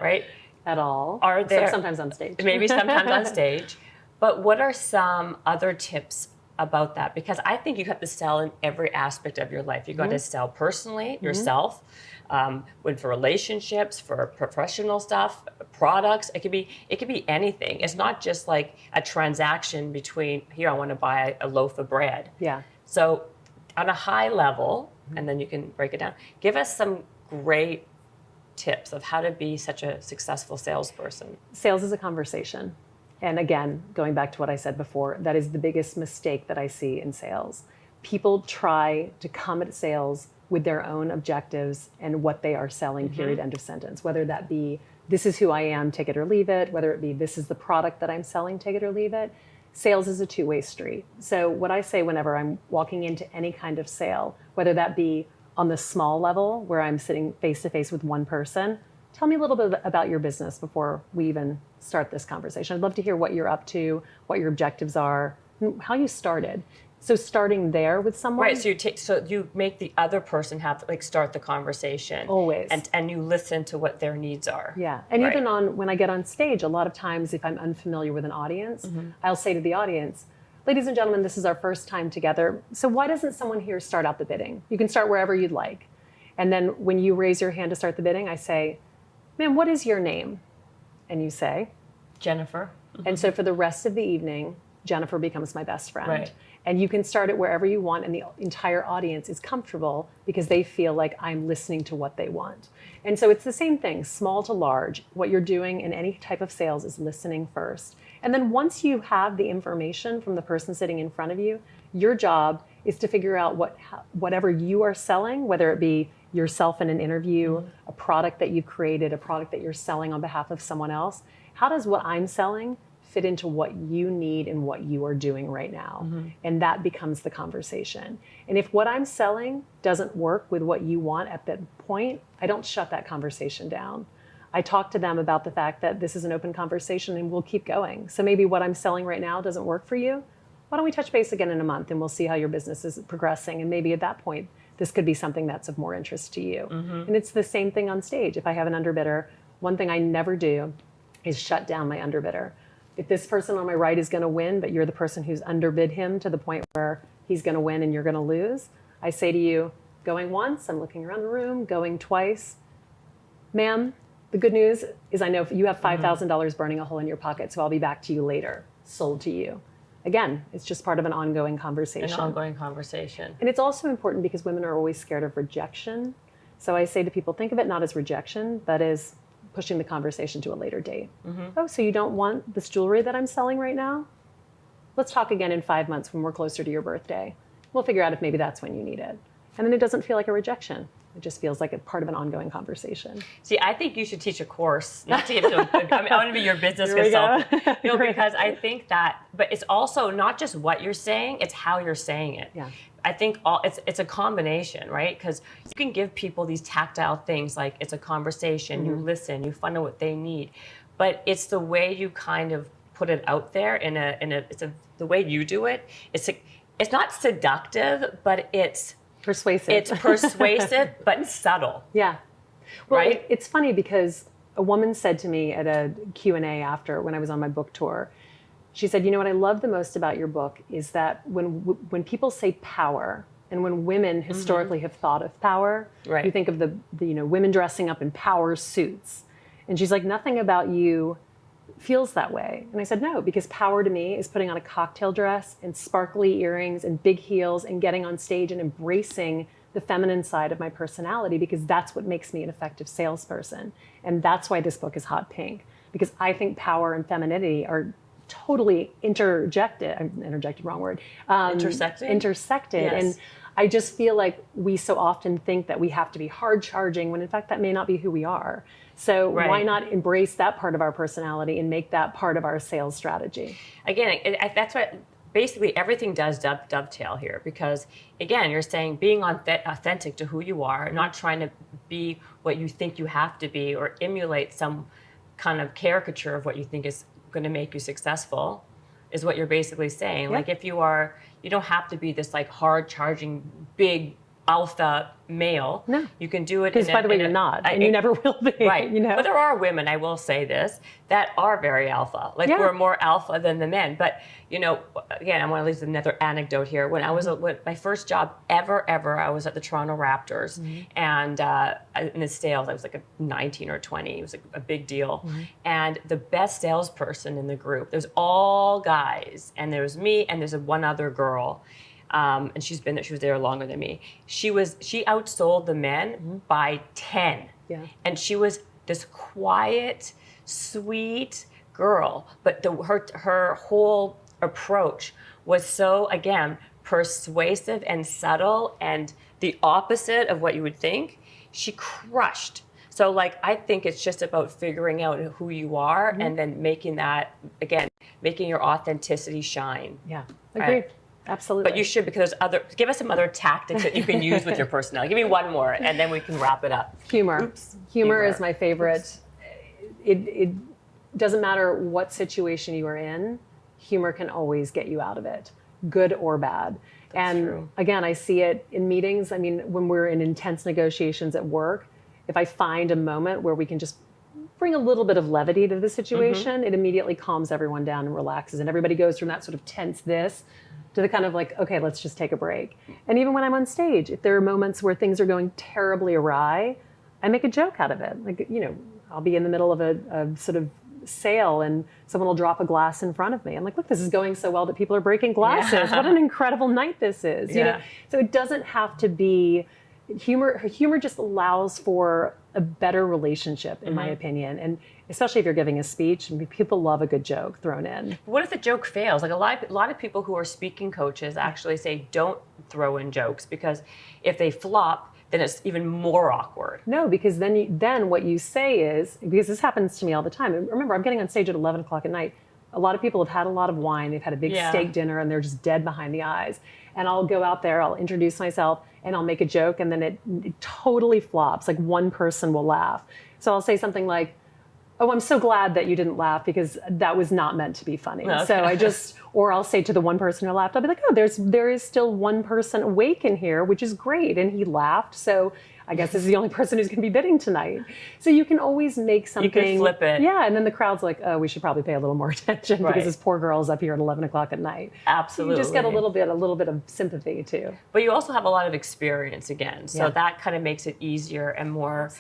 right? At all. Are there sometimes on stage? Maybe sometimes on stage. But what are some other tips about that? Because I think you have to sell in every aspect of your life. You got to sell personally, yourself, for relationships, for professional stuff, products. It could be anything. It's not just a transaction between, here, I want to buy a loaf of bread. Yeah. So on a high level, and then you can break it down, give us some great tips of how to be such a successful salesperson. Sales is a conversation. And again, going back to what I said before, that is the biggest mistake that I see in sales. People try to come at sales with their own objectives and what they are selling, period, end of sentence. Whether that be this is who I am, take it or leave it, whether it be this is the product that I'm selling, take it or leave it. Sales is a two-way street. So what I say whenever I'm walking into any kind of sale, whether that be on the small level where I'm sitting face-to-face with one person, tell me a little bit about your business before we even start this conversation. I'd love to hear what you're up to, what your objectives are, how you started. So starting there with someone. Right. So you make the other person have to start the conversation. Always. And you listen to what their needs are. Yeah. And right. even when I get on stage, a lot of times if I'm unfamiliar with an audience, I'll say to the audience, ladies and gentlemen, this is our first time together. So why doesn't someone here start out the bidding? You can start wherever you'd like. And then when you raise your hand to start the bidding, I say, ma'am, what is your name? And you say, Jennifer. And so for the rest of the evening, Jennifer becomes my best friend. Right. And you can start it wherever you want, and the entire audience is comfortable because they feel like I'm listening to what they want. And so it's the same thing, small to large. What you're doing in any type of sales is listening first. And then once you have the information from the person sitting in front of you, your job is to figure out whatever you are selling, whether it be yourself in an interview, a product that you've created, a product that you're selling on behalf of someone else. How does what I'm selling fit into what you need and what you are doing right now? And that becomes the conversation. And if what I'm selling doesn't work with what you want at that point, I don't shut that conversation down. I talk to them about the fact that this is an open conversation and we'll keep going. So maybe what I'm selling right now doesn't work for you. Why don't we touch base again in a month and we'll see how your business is progressing. And maybe at that point, this could be something that's of more interest to you. And it's the same thing on stage. If I have an underbidder, one thing I never do is shut down my underbidder. If this person on my right is going to win, but you're the person who's underbid him to the point where he's going to win and you're going to lose, I say to you, going once, I'm looking around the room, going twice. Ma'am, the good news is I know you have $5,000 burning a hole in your pocket, so I'll be back to you later. Sold to you. Again, it's just part of an ongoing conversation. An ongoing conversation. And it's also important because women are always scared of rejection. So I say to people, think of it not as rejection, but as pushing the conversation to a later date. Oh, so you don't want this jewelry that I'm selling right now? Let's talk again in 5 months when we're closer to your birthday. We'll figure out if maybe that's when you need it. And then it doesn't feel like a rejection. It just feels like a part of an ongoing conversation. See, I think you should teach a course, not to get into I want to be your business consultant. Because I think that, but it's also not just what you're saying, it's how you're saying it. Yeah. I think it's a combination, right? Because you can give people these tactile things like it's a conversation, you listen, you find out what they need, but it's the way you kind of put it out there the way you do it. It's not seductive, but it's persuasive. It's persuasive, but subtle. Yeah. Well, right? It's funny because a woman said to me at a Q&A after when I was on my book tour, she said, you know what I love the most about your book is that when people say power, and when women historically have thought of power, you think of the women dressing up in power suits. And she's like, nothing about you feels that way. And I said, no, because power to me is putting on a cocktail dress and sparkly earrings and big heels and getting on stage and embracing the feminine side of my personality, because that's what makes me an effective salesperson. And that's why this book is hot pink, because I think power and femininity are totally intersected. Yes. And I just feel like we so often think that we have to be hard charging when in fact that may not be who we are. So why not embrace that part of our personality and make that part of our sales strategy? Again, that's what basically everything does dovetail here, because again, you're saying being authentic to who you are, not trying to be what you think you have to be or emulate some kind of caricature of what you think is going to make you successful, is what you're basically saying. Like if you don't have to be this like hard charging big alpha male. No. You can do it. Because by the way, you're not, and you never will be. Right. You know? But there are women, I will say this, that are very alpha. Like we're more alpha than the men. But again, I want to leave another anecdote here. When I was my first job ever, I was at the Toronto Raptors, and in the sales, I was like a 19 or 20. It was like a big deal. And the best salesperson in the group, there was all guys, and there was me, and there's one other girl. And she was there longer than me. She outsold the men by 10. Yeah. And she was this quiet, sweet girl, but her whole approach was so, again, persuasive and subtle and the opposite of what you would think. She crushed. So like, I think it's just about figuring out who you are and then making that, again, making your authenticity shine. Yeah, agreed. Absolutely. But you should, because give us some other tactics that you can use with your personality. Give me one more, and then we can wrap it up. Humor. Humor is my favorite. It doesn't matter what situation you are in, humor can always get you out of it, good or bad. That's true. Again, I see it in meetings. I mean, when we're in intense negotiations at work, if I find a moment where we can just bring a little bit of levity to the situation, it immediately calms everyone down and relaxes. And everybody goes from that sort of tense to the kind of like, okay, let's just take a break. And even when I'm on stage, if there are moments where things are going terribly awry, I make a joke out of it. Like, I'll be in the middle of a sort of sale and someone will drop a glass in front of me. I'm like, look, this is going so well that people are breaking glasses. Yeah. What an incredible night this is. Yeah. So it doesn't have to be humor. Humor just allows for a better relationship, in my opinion. And especially if you're giving a speech, people love a good joke thrown in. What if the joke fails? Like a lot of people who are speaking coaches actually say don't throw in jokes, because if they flop, then it's even more awkward. No, because then what you say is, because this happens to me all the time. And remember, I'm getting on stage at 11 o'clock at night. A lot of people have had a lot of wine. They've had a big steak dinner and they're just dead behind the eyes. And I'll go out there, I'll introduce myself and I'll make a joke and then it totally flops. Like one person will laugh. So I'll say something like, oh, I'm so glad that you didn't laugh because that was not meant to be funny. Okay. So or I'll say to the one person who laughed, I'll be like, oh, there is still one person awake in here, which is great. And he laughed. So I guess this is the only person who's going to be bidding tonight. So you can always make something. You can flip it. Yeah. And then the crowd's like, oh, we should probably pay a little more attention because this poor girl's up here at 11 o'clock at night. Absolutely. So you just get a little bit of sympathy too. But you also have a lot of experience again. So that kind of makes it easier and more,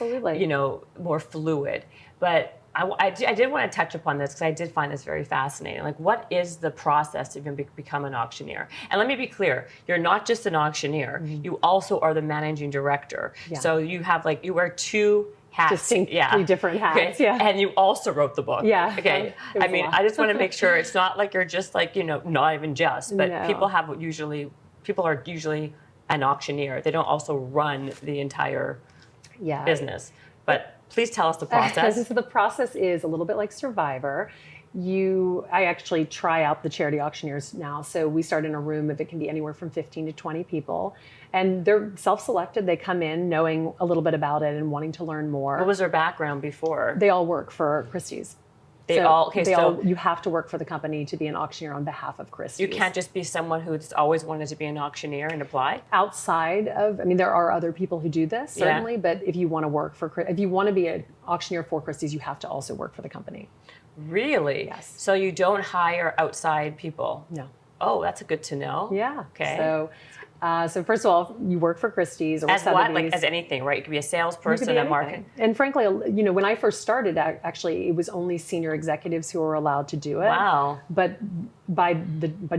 more fluid. But I did want to touch upon this because I did find this very fascinating. Like, what is the process to even become an auctioneer? And let me be clear, you're not just an auctioneer. You also are the managing director. Yeah. So you have you wear two hats. Three different hats. Okay. Yeah. And you also wrote the book. Yeah. Okay. I mean, I just want to make sure it's not like you're just not even just, but No. people are usually an auctioneer. They don't also run the entire business. But please tell us the process. So the process is a little bit like Survivor. I actually try out the charity auctioneers now. So we start in a room if it can be anywhere from 15 to 20 people. And they're self-selected. They come in knowing a little bit about it and wanting to learn more. What was their background before? They all work for Christie's. You have to work for the company to be an auctioneer on behalf of Christie. You can't just be someone who's always wanted to be an auctioneer and apply? There are other people who do this, certainly, but if you want to be an auctioneer for Christie's, you have to also work for the company. Really? Yes. So you don't hire outside people? No. Oh, that's good to know. Yeah. Okay. So first of all, you work for Christie's or as Sotheby's. what? Like as anything, right? You could be a salesperson, a market. And frankly, when I first started, actually, it was only senior executives who were allowed to do it. Wow. But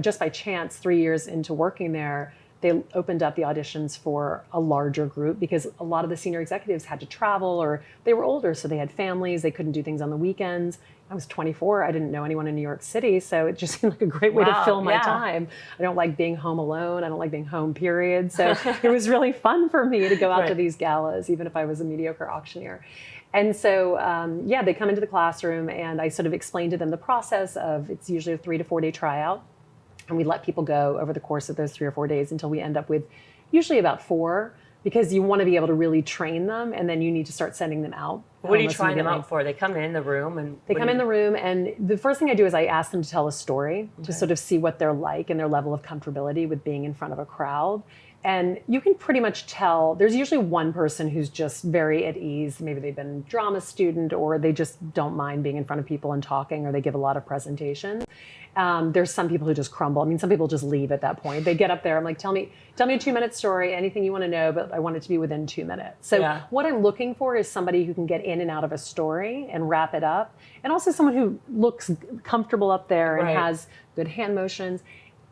just by chance, 3 years into working there, they opened up the auditions for a larger group because a lot of the senior executives had to travel or they were older, so they had families. They couldn't do things on the weekends. I was 24. I didn't know anyone in New York City, so it just seemed like a great way to fill my time. I don't like being home alone. I don't like being home, period. So it was really fun for me to go out to these galas, even if I was a mediocre auctioneer. And so, they come into the classroom and I sort of explain to them the process of, it's usually a 3 to 4 day tryout. And we let people go over the course of those 3 or 4 days until we end up with usually about 4, because you want to be able to really train them and then you need to start sending them out. What are you trying them out for? They come in the room and... They come in the room and the first thing I do is I ask them to tell a story to sort of see what they're like and their level of comfortability with being in front of a crowd. And you can pretty much tell, there's usually one person who's just very at ease. Maybe they've been a drama student or they just don't mind being in front of people and talking, or they give a lot of presentations. There's some people who just crumble. I mean, some people just leave at that point. They get up there, I'm like, tell me a 2-minute story, anything you want to know, but I want it to be within 2 minutes. So what I'm looking for is somebody who can get in and out of a story and wrap it up. And also someone who looks comfortable up there and has good hand motions.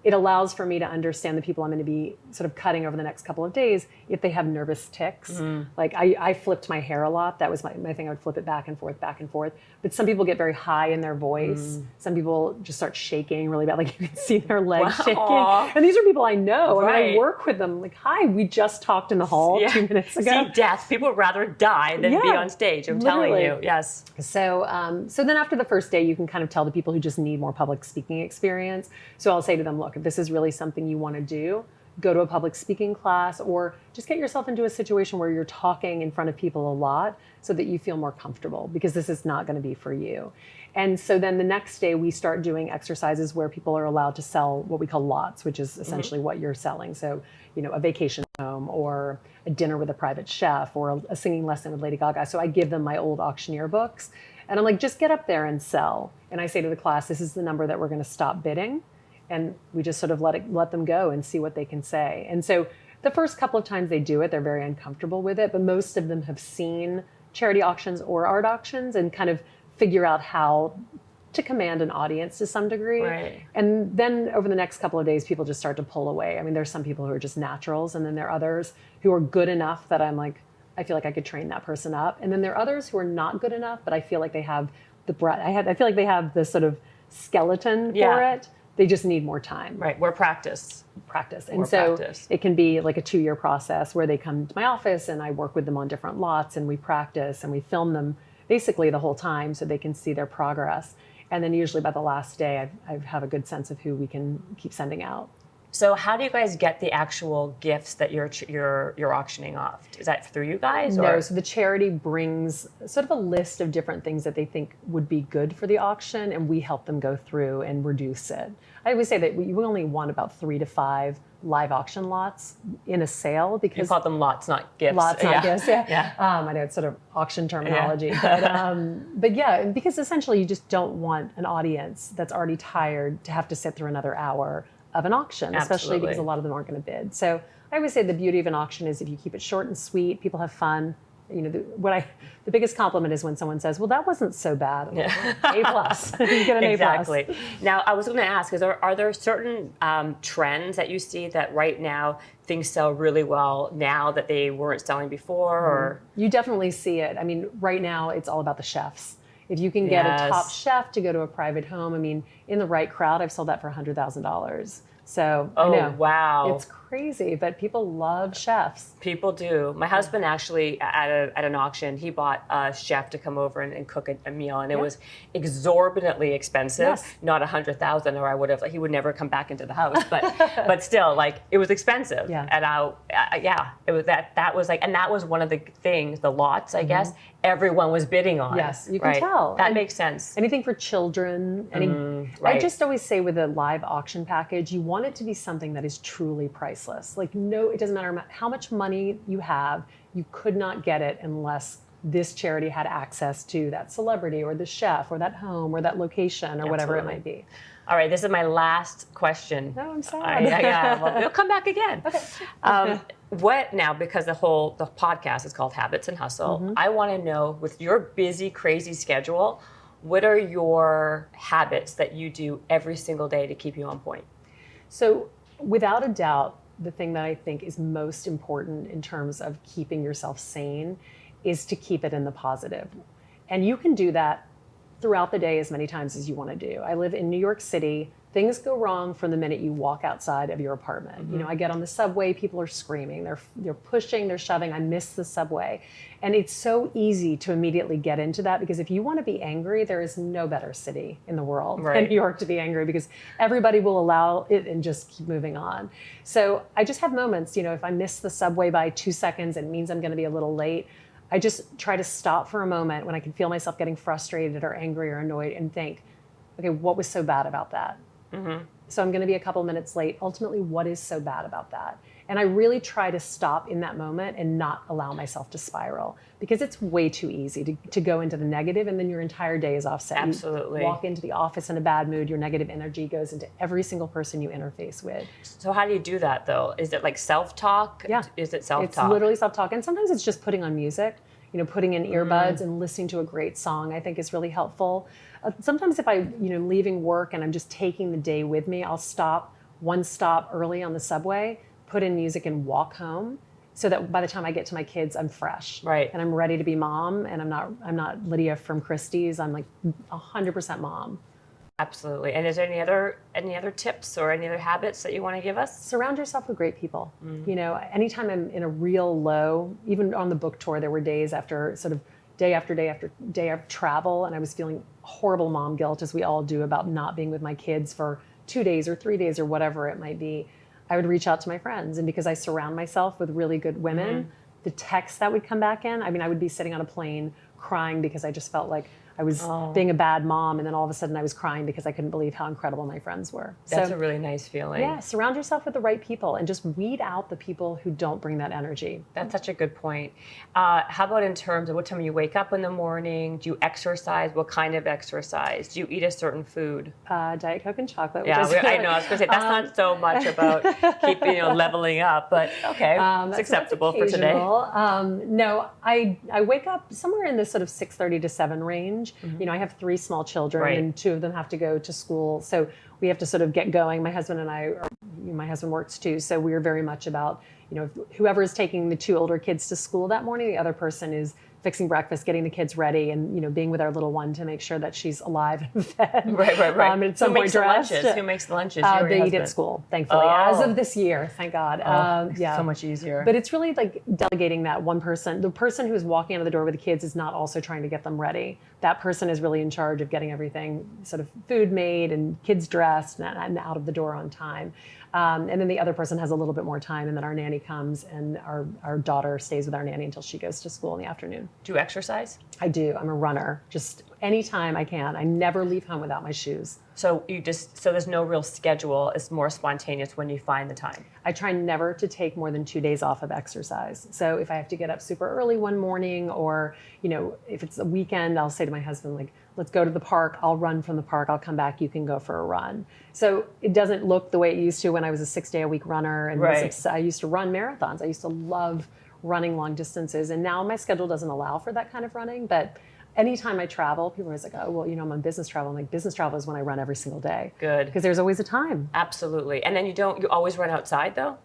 it allows for me to understand the people I'm going to be sort of cutting over the next couple of days if they have nervous tics. Like I flipped my hair a lot. That was my thing. I would flip it back and forth, back and forth. But some people get very high in their voice. Some people just start shaking really bad. Like you can see their legs shaking. And these are people I know. Right. I mean, I work with them. Like, hi, we just talked in the hall 2 minutes ago. See, death. People would rather die than be on stage. I'm telling you. Yes. So, so then after the first day, you can kind of tell the people who just need more public speaking experience. So I'll say to them, look, if this is really something you want to do, go to a public speaking class or just get yourself into a situation where you're talking in front of people a lot so that you feel more comfortable, because this is not going to be for you. And so then the next day we start doing exercises where people are allowed to sell what we call lots, which is essentially what you're selling. So, you know, a vacation home or a dinner with a private chef or a singing lesson with Lady Gaga. So I give them my old auctioneer books and I'm like, just get up there and sell. And I say to the class, this is the number that we're going to stop bidding. And we just sort of let them go and see what they can say. And so the first couple of times they do it, they're very uncomfortable with it, but most of them have seen charity auctions or art auctions and kind of figure out how to command an audience to some degree. Right. And then over the next couple of days, people just start to pull away. I mean, there's some people who are just naturals, and then there are others who are good enough that I'm like, I feel like I could train that person up. And then there are others who are not good enough, but I feel like they have the breadth. I feel like they have the sort of skeleton for it. They just need more time. Right. We're practice. And so it can be like a 2-year process where they come to my office and I work with them on different lots and we practice and we film them basically the whole time so they can see their progress. And then usually by the last day, I have a good sense of who we can keep sending out. So how do you guys get the actual gifts that you're auctioning off? Is that through you guys? No, so the charity brings sort of a list of different things that they think would be good for the auction, and we help them go through and reduce it. I always say that we only want about 3 to 5 live auction lots in a sale, because you call them lots, not gifts. Lots, not gifts. Yeah. I know it's sort of auction terminology, but yeah, because essentially you just don't want an audience that's already tired to have to sit through another hour of an auction, especially because a lot of them aren't going to bid. So I always say the beauty of an auction is if you keep it short and sweet, people have fun. You know, the biggest compliment is when someone says, "Well, that wasn't so bad." Like, A+. You get an A+. Exactly. Now, I was going to ask: are there certain trends that you see that right now things sell really well now that they weren't selling before? Or you definitely see it. I mean, right now it's all about the chefs. If you can get a top chef to go to a private home, I mean, in the right crowd, I've sold that for $100,000. So, I know, wow. It's crazy, but people love chefs. People do. My husband actually, at an auction, he bought a chef to come over and cook a meal, and it was exorbitantly expensive. Yes. Not $100,000, or I would have, he would never come back into the house. But still, like, it was expensive. Yeah. And it was that was like, and that was one of the things, the lots, I guess, everyone was bidding on. Yes, you can tell. That makes sense. Anything for children. I just always say with a live auction package, you want it to be something that is truly priceless. Like, no, it doesn't matter how much money you have, you could not get it unless this charity had access to that celebrity or the chef or that home or that location or whatever it might be. All right, this is my last question. No, I'm sorry. Well, we'll come back again. Okay. What now, because the podcast is called Habits and Hustle, I want to know, with your busy, crazy schedule, what are your habits that you do every single day to keep you on point? So without a doubt, the thing that I think is most important in terms of keeping yourself sane is to keep it in the positive. And you can do that throughout the day as many times as you want to do. I live in New York City. Things go wrong from the minute you walk outside of your apartment. You know, I get on the subway, people are screaming, they're pushing, they're shoving. I miss the subway. And it's so easy to immediately get into that, because if you want to be angry, there is no better city in the world than New York to be angry, because everybody will allow it and just keep moving on. So I just have moments, you know, if I miss the subway by 2 seconds, it means I'm going to be a little late. I just try to stop for a moment when I can feel myself getting frustrated or angry or annoyed and think, okay, what was so bad about that? So I'm going to be a couple minutes late. Ultimately, what is so bad about that? And I really try to stop in that moment and not allow myself to spiral, because it's way too easy to go into the negative, and then your entire day is offset. Absolutely. You walk into the office in a bad mood, your negative energy goes into every single person you interface with. So how do you do that, though? Is it like self-talk? Yeah. Is it self-talk? It's literally self-talk. And sometimes it's just putting on music, you know, putting in earbuds and listening to a great song, I think is really helpful. Sometimes if I, leaving work and I'm just taking the day with me, I'll stop one stop early on the subway, put in music and walk home, so that by the time I get to my kids, I'm fresh. Right. And I'm ready to be mom, and I'm not Lydia from Christie's. I'm like 100% mom. Absolutely. And is there any other tips or any other habits that you want to give us? Surround yourself with great people. You know, anytime I'm in a real low, even on the book tour, there were days after sort of day after day after day of travel, and I was feeling horrible mom guilt, as we all do, about not being with my kids for 2 days or 3 days or whatever it might be. I would reach out to my friends, and because I surround myself with really good women, the texts that would come back in, I mean, I would be sitting on a plane crying because I just felt like I was being a bad mom, and then all of a sudden I was crying because I couldn't believe how incredible my friends were. That's a really nice feeling. Yeah, surround yourself with the right people and just weed out the people who don't bring that energy. That's such a good point. How about in terms of what time you wake up in the morning? Do you exercise? What kind of exercise? Do you eat a certain food? Diet Coke and chocolate. Yeah, I know. I was going to say, that's not so much about keeping, leveling up, but okay, it's acceptable for today. No, I wake up somewhere in this sort of 6:30 to 7 range. You know, I have 3 small children, and 2 of them have to go to school. So we have to sort of get going. My husband and I, my husband works too. So we're very much about, whoever is taking the 2 older kids to school that morning, the other person is fixing breakfast, getting the kids ready, and being with our little one to make sure that she's alive and fed. Right. And at some point dressed. Who makes the lunches? You or they your eat at husband? school, thankfully, as of this year. Thank God. So much easier. But it's really like delegating that one person. The person who's walking out of the door with the kids is not also trying to get them ready. That person is really in charge of getting everything, sort of food made and kids dressed and out of the door on time. And then the other person has a little bit more time, and then our nanny comes, and our daughter stays with our nanny until she goes to school in the afternoon. Do you exercise? I do. I'm a runner. Just anytime I can. I never leave home without my shoes. So there's no real schedule. It's more spontaneous when you find the time. I try never to take more than 2 days off of exercise. So if I have to get up super early one morning, or, if it's a weekend, I'll say to my husband, like, let's go to the park. I'll run from the park. I'll come back. You can go for a run. So it doesn't look the way it used to when I was a 6-day-a-week runner. And I used to run marathons. I used to love running long distances. And now my schedule doesn't allow for that kind of running. But anytime I travel, people are always like, oh, well, I'm on business travel. I'm like, business travel is when I run every single day. Good. Because there's always a time. Absolutely. And then you always run outside, though?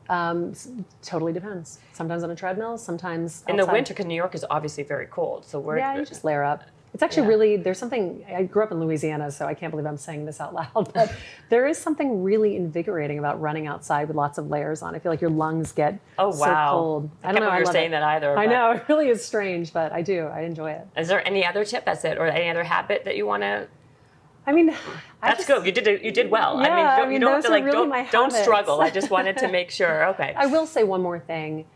Totally depends. Sometimes on a treadmill, sometimes outside. In the winter, because New York is obviously very cold. So you just layer up. It's actually really, there's something, I grew up in Louisiana, so I can't believe I'm saying this out loud, but there is something really invigorating about running outside with lots of layers on. I feel like your lungs get so cold. I don't know if you're saying that either. I know, it really is strange, but I do. I enjoy it. Is there any other tip? That's it? Or any other habit that you want to... I mean, that's good. You did well. Yeah, you don't have to really don't struggle. I just wanted to make sure. Okay. I will say one more thing.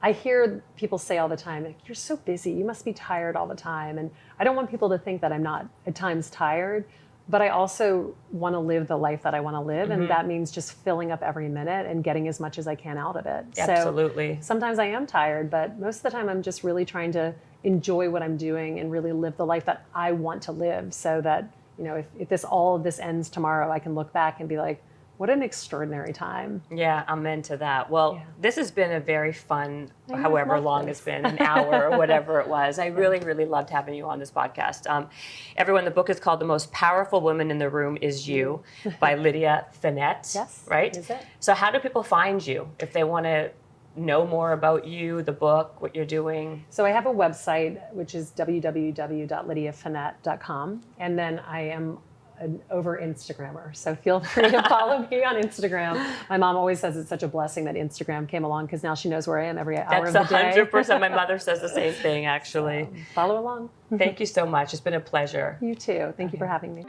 I hear people say all the time, like, you're so busy, you must be tired all the time. And I don't want people to think that I'm not at times tired, but I also want to live the life that I want to live. And that means just filling up every minute and getting as much as I can out of it. Absolutely. So sometimes I am tired, but most of the time I'm just really trying to enjoy what I'm doing and really live the life that I want to live, so that, if all of this ends tomorrow, I can look back and be like, what an extraordinary time. Yeah, I'm into that. Well, this has been a very fun, however long it's been, an hour or whatever it was. I really, really loved having you on this podcast. Everyone, the book is called The Most Powerful Woman in the Room Is You by Lydia Fenet. Yes, right? Is it? So how do people find you if they want to know more about you, the book, what you're doing? So I have a website, which is www.lydiafenet.com. And then I am an over Instagrammer. So feel free to follow me on Instagram. My mom always says it's such a blessing that Instagram came along, because now she knows where I am every hour of the day. That's 100%. My mother says the same thing, actually. Follow along. Thank you so much. It's been a pleasure. You too. Thank you for having me.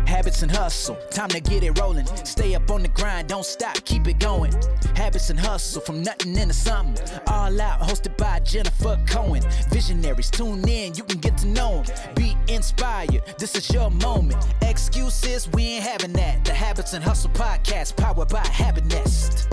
Habits and hustle, time to get it rolling. Stay up on the grind, don't stop, keep it going. Habits and hustle, from nothing into something. All out, hosted by Jennifer Cohen. Visionaries, tune in, you can get to know them. Be inspired, this is your moment. Excuses, we ain't having that. The Habits and Hustle podcast, powered by Habit Nest.